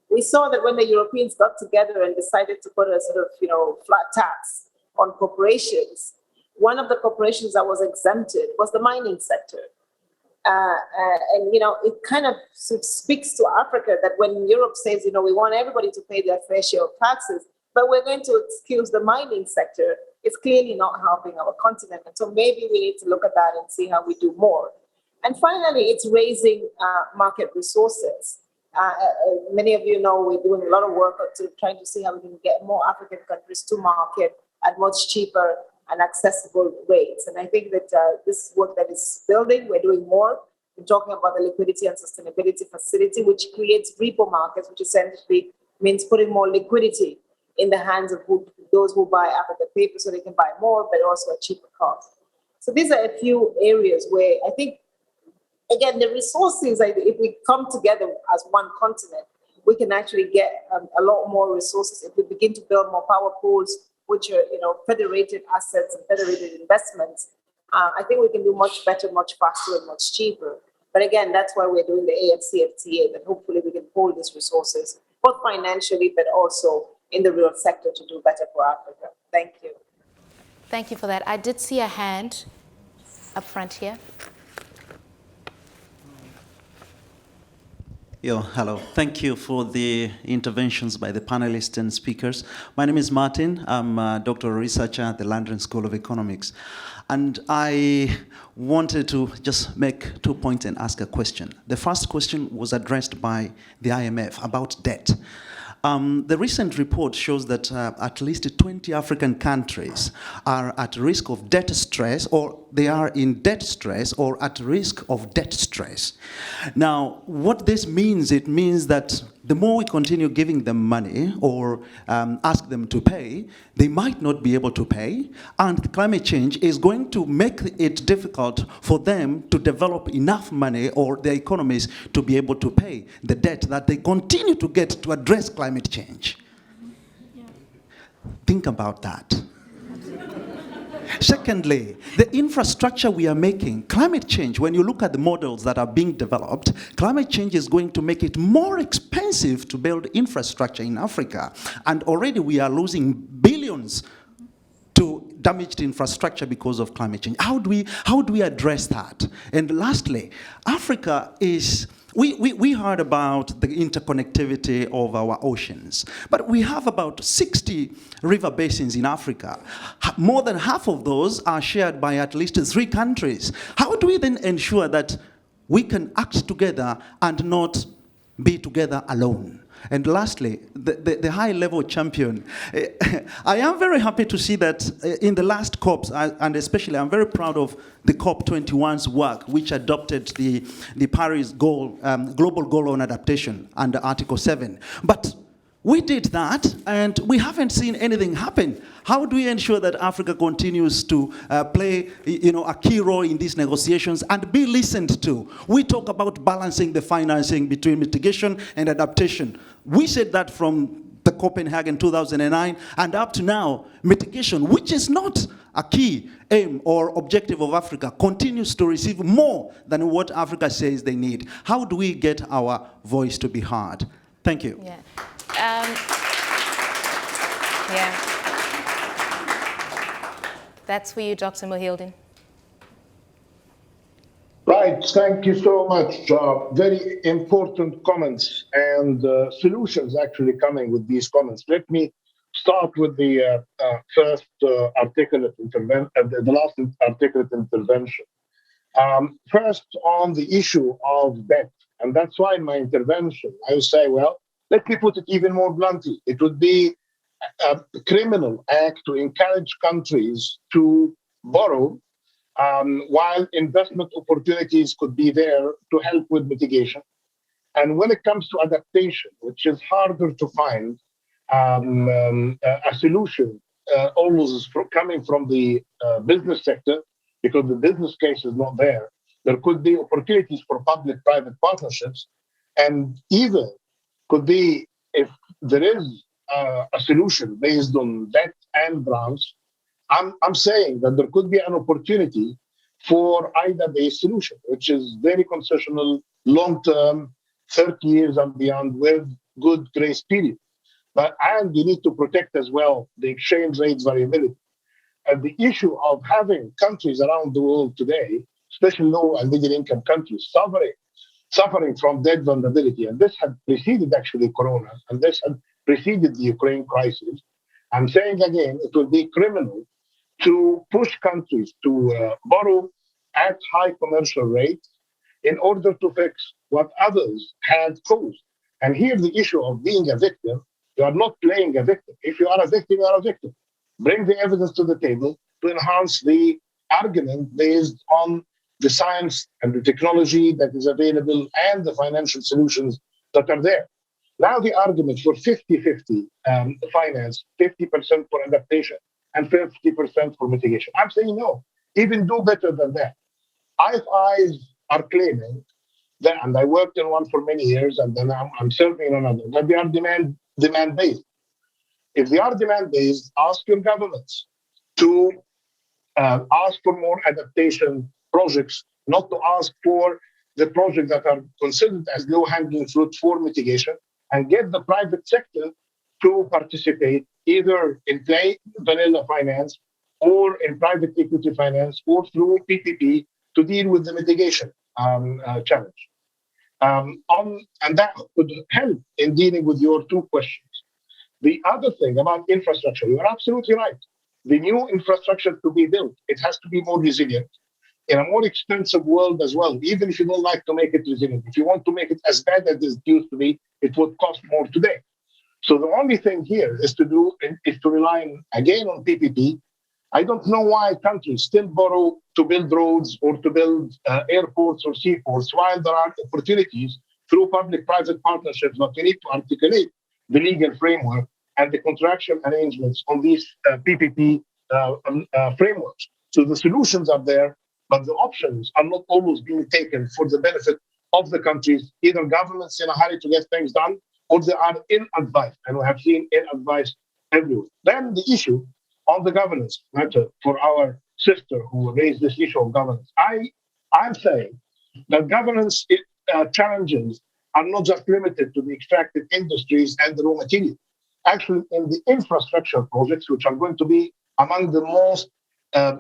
we saw that when the Europeans got together and decided to put a sort of, flat tax on corporations, one of the corporations that was exempted was the mining sector. And it kind of speaks to Africa that when Europe says, we want everybody to pay their fair share of taxes, but we're going to excuse the mining sector, it's clearly not helping our continent. And so maybe we need to look at that and see how we do more. And finally, it's raising market resources. Many of you know we're doing a lot of work to trying to see how we can get more African countries to market at much cheaper and accessible rates. And I think that this work that is building, we're doing more. We're talking about the liquidity and sustainability facility, which creates repo markets, which essentially means putting more liquidity in the hands of those who buy African paper so they can buy more, but also at cheaper cost. So these are a few areas where I think, again, the resources, if we come together as one continent, we can actually get a lot more resources. If we begin to build more power pools, which are, federated assets and federated investments, I think we can do much better, much faster, and much cheaper. But again, that's why we're doing the AFCFTA, that hopefully we can pool these resources, both financially, but also in the real sector to do better for Africa. Thank you. Thank you for that. I did see a hand up front here. Hello. Thank you for the interventions by the panelists and speakers. My name is Martin. I'm a doctoral researcher at the London School of Economics. And I wanted to just make 2 points and ask a question. The first question was addressed by the IMF about debt. The recent report shows that at least 20 African countries are at risk of debt stress, or they are in debt stress or at risk of debt stress. Now, what this means, it means that the more we continue giving them money or ask them to pay, they might not be able to pay, and climate change is going to make it difficult for them to develop enough money or their economies to be able to pay the debt that they continue to get to address climate change. Yeah. Think about that. Secondly, the infrastructure we are making, climate change, when you look at the models that are being developed, climate change is going to make it more expensive to build infrastructure in Africa. And already we are losing billions to damaged infrastructure because of climate change. How do we address that? And lastly, Africa is... We heard about the interconnectivity of our oceans, but we have about 60 river basins in Africa. More than half of those are shared by at least 3 countries. How do we then ensure that we can act together and not be together alone? And lastly, the high-level champion. I am very happy to see that in the last COPs, and especially I'm very proud of the COP21's work, which adopted the Paris goal, global goal on adaptation under Article 7. But we did that, and we haven't seen anything happen. How do we ensure that Africa continues to play, a key role in these negotiations and be listened to? We talk about balancing the financing between mitigation and adaptation. We said that from the Copenhagen 2009, and up to now, mitigation, which is not a key aim or objective of Africa, continues to receive more than what Africa says they need. How do we get our voice to be heard? Thank you. Yeah. That's for you, Dr. Mohildin. Right, thank you so much. Very important comments and solutions actually coming with these comments. Let me start with the first articulate intervention, the last articulate intervention. First, on the issue of debt, and that's why in my intervention I would say, well, let me put it even more bluntly. It would be a criminal act to encourage countries to borrow while investment opportunities could be there to help with mitigation. And when it comes to adaptation, which is harder to find, a solution always is coming from the business sector, because the business case is not there. There could be opportunities for public-private partnerships, and even could be, if there is a solution based on debt and grants, I'm saying that there could be an opportunity for IDA-based solution, which is very concessional, long-term, 30 years and beyond, with good grace period. And you need to protect as well the exchange rates variability. And the issue of having countries around the world today, especially low and middle income countries, suffering from debt vulnerability, and this had preceded actually Corona, and this had preceded the Ukraine crisis. I'm saying again, it will be criminal to push countries to borrow at high commercial rates in order to fix what others had caused. And here the issue of being a victim, you are not playing a victim. If you are a victim, you are a victim. Bring the evidence to the table to enhance the argument based on the science and the technology that is available and the financial solutions that are there. Now the argument for 50-50 finance, 50% for adaptation and 50% for mitigation. I'm saying no, even do better than that. IFIs are claiming that, and I worked in one for many years, and then I'm serving in another, that they are demand-based. If they are demand-based, ask your governments to ask for more adaptation projects, not to ask for the projects that are considered as low-hanging fruit for mitigation, and get the private sector to participate either in plain vanilla finance or in private equity finance or through PPP to deal with the mitigation challenge. And that could help in dealing with your two questions. The other thing about infrastructure, you're absolutely right. The new infrastructure to be built, it has to be more resilient in a more expensive world as well, even if you don't like to make it resilient. If you want to make it as bad as it used to be, it would cost more today. So the only thing here is to rely again on PPP. I don't know why countries still borrow to build roads or to build airports or seaports, while there are opportunities through public-private partnerships, but we need to articulate the legal framework and the contractual arrangements on these PPP frameworks. So the solutions are there, but the options are not always being taken for the benefit of the countries, either governments in a hurry to get things done, or they are ill-advised, and we have seen ill-advised everywhere. Then the issue on the governance matter for our sister who raised this issue of governance. I'm saying that governance challenges are not just limited to the extractive industries and the raw material. Actually, in the infrastructure projects, which are going to be among the most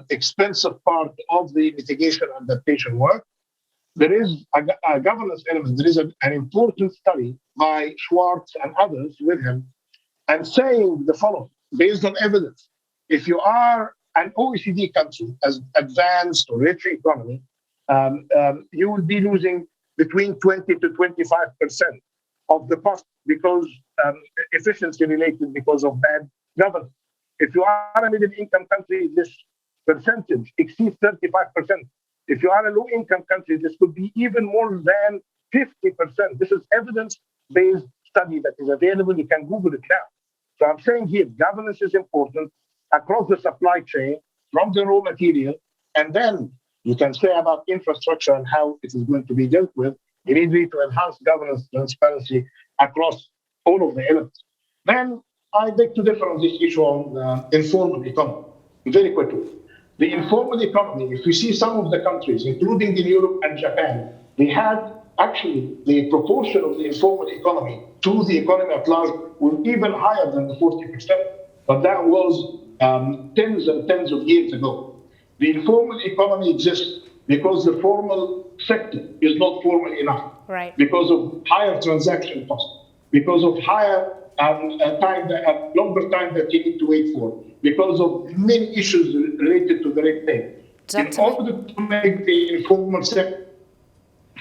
expensive part of the mitigation and adaptation work, there is a governance element. There is an important study by Schwartz and others with him, and saying the following, based on evidence. If you are an OECD country, as advanced or rich economy, you will be losing between 20 to 25% of the cost because efficiency related because of bad governance. If you are a middle income country, this percentage exceeds 35%. If you are a low income country, this could be even more than 50%. This is evidence-based study that is available. You can Google it now. So I'm saying here, governance is important across the supply chain, from the raw material, and then you can say about infrastructure and how it is going to be dealt with. You need to enhance governance transparency across all of the elements. Then I beg to differ on this issue on informal economy. Very quickly. The informal economy, if we see some of the countries, including in Europe and Japan, they had actually the proportion of the informal economy to the economy at large was even higher than the 40%. But that was tens and tens of years ago. The informal economy exists because the formal sector is not formal enough. Right. Because of higher transaction costs, because of higher longer time that you need to wait for, because of many issues related to the red tape. In order to make the informal sector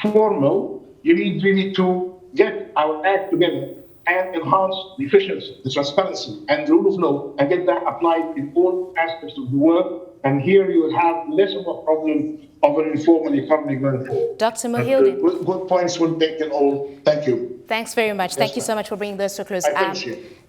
formal, you need really to get our act together and enhance the efficiency, the transparency, and the rule of law, and get that applied in all aspects of the work and here you will have less of a problem of an informal economy going forward. Dr. Mohildin. Good points will be taken all. Thank you. Thanks very much. Yes, Thank you so much for bringing those to a close.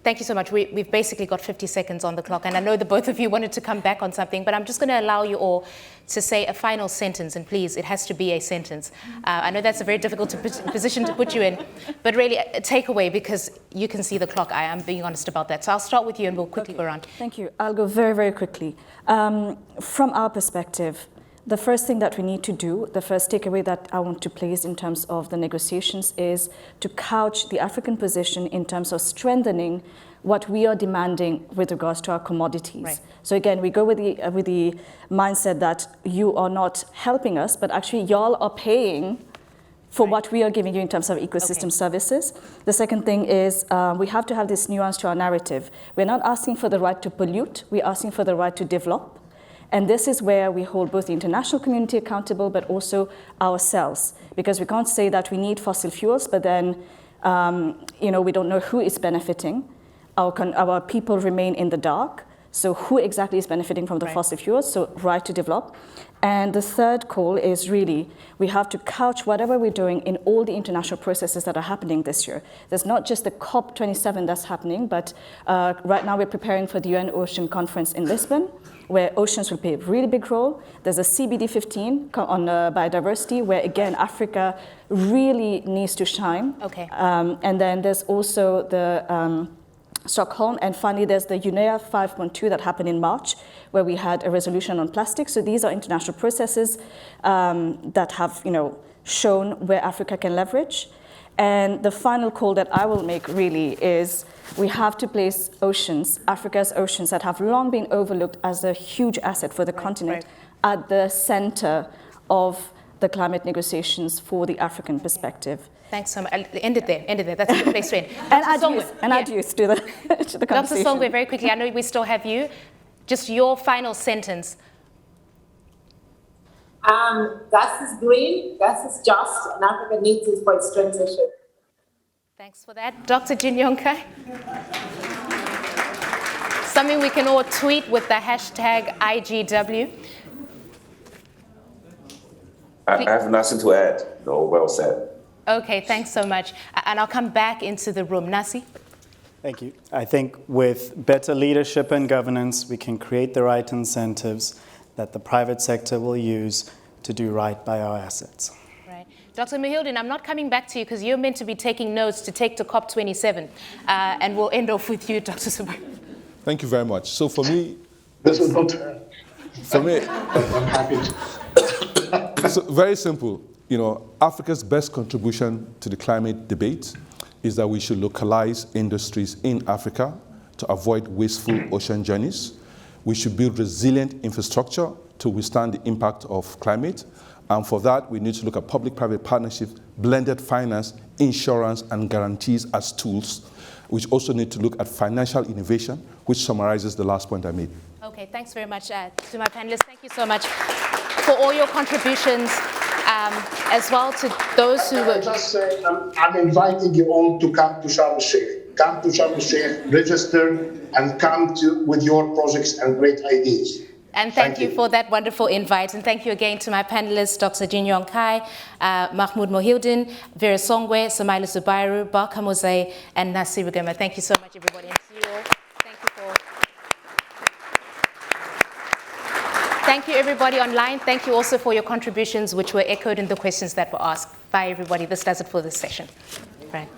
Thank you so much. We've basically got 50 seconds on the clock, and I know that both of you wanted to come back on something, but I'm just going to allow you all to say a final sentence, and please, it has to be a sentence. I know that's a very difficult position to put you in, but really a takeaway, because you can see the clock. I am being honest about that. So I'll start with you, and we'll quickly go around. Thank you. I'll go very, very quickly. From our perspective, the first thing that we need to do, the first takeaway that I want to place in terms of the negotiations, is to couch the African position in terms of strengthening what we are demanding with regards to our commodities. Right. So again, we go with the mindset that you are not helping us, but actually y'all are paying for what we are giving you in terms of ecosystem services. The second thing is we have to have this nuance to our narrative. We're not asking for the right to pollute, we're asking for the right to develop. And this is where we hold both the international community accountable, but also ourselves, because we can't say that we need fossil fuels, but then we don't know who is benefiting. Our people remain in the dark. So who exactly is benefiting from the fossil fuels? So right to develop. And the third call is really, we have to couch whatever we're doing in all the international processes that are happening this year. There's not just the COP27 that's happening, but right now we're preparing for the UN Ocean Conference in Lisbon, where oceans will play a really big role. There's a CBD15 on biodiversity, where again, Africa really needs to shine. Okay. And then there's also the Stockholm, and finally there's the UNEA 5.2 that happened in March, where we had a resolution on plastic. So these are international processes that have shown where Africa can leverage. And the final call that I will make really is we have to place oceans, Africa's oceans that have long been overlooked as a huge asset for the continent, at the center of the climate negotiations for the African perspective. Thanks so much. End it there. That's a good place to end. And adios to the conversation. Dr. Songwe, very quickly, I know we still have you. Just your final sentence. Gas is green, gas is just, and Africa needs it for its transition. Thanks for that. Dr. Jin Yonkai? Something we can all tweet with the hashtag IGW. I have nothing to add. No, well said. Okay, thanks so much. And I'll come back into the room. Nasi? Thank you. I think with better leadership and governance, we can create the right incentives that the private sector will use to do right by our assets. Right. Dr. Mohildin, I'm not coming back to you because you're meant to be taking notes to take to COP27. And we'll end off with you, Dr. Subai. Thank you very much. So for me, this is not. For me, I'm happy to. So very simple. Africa's best contribution to the climate debate is that we should localize industries in Africa to avoid wasteful ocean journeys. We should build resilient infrastructure to withstand the impact of climate. And for that, we need to look at public-private partnerships, blended finance, insurance, and guarantees as tools. We also need to look at financial innovation, which summarizes the last point I made. Okay, thanks very much to my panelists. Thank you so much for all your contributions, as well to those who were... Just say, I'm inviting you all to come to Sharm el-Sheikh. Come to Sharm el-Sheikh, register, and come with your projects and great ideas. And thank you for that wonderful invite. And thank you again to my panelists, Dr. Jin Yonkai, Mahmoud Mohildin, Vera Songwe, Samaila Zubairu, Barka Mosei, and Nasi Rugema. Thank you so much, everybody. And see you all. Thank you, everybody online. Thank you also for your contributions, which were echoed in the questions that were asked. Bye, everybody. This does it for this session. Right.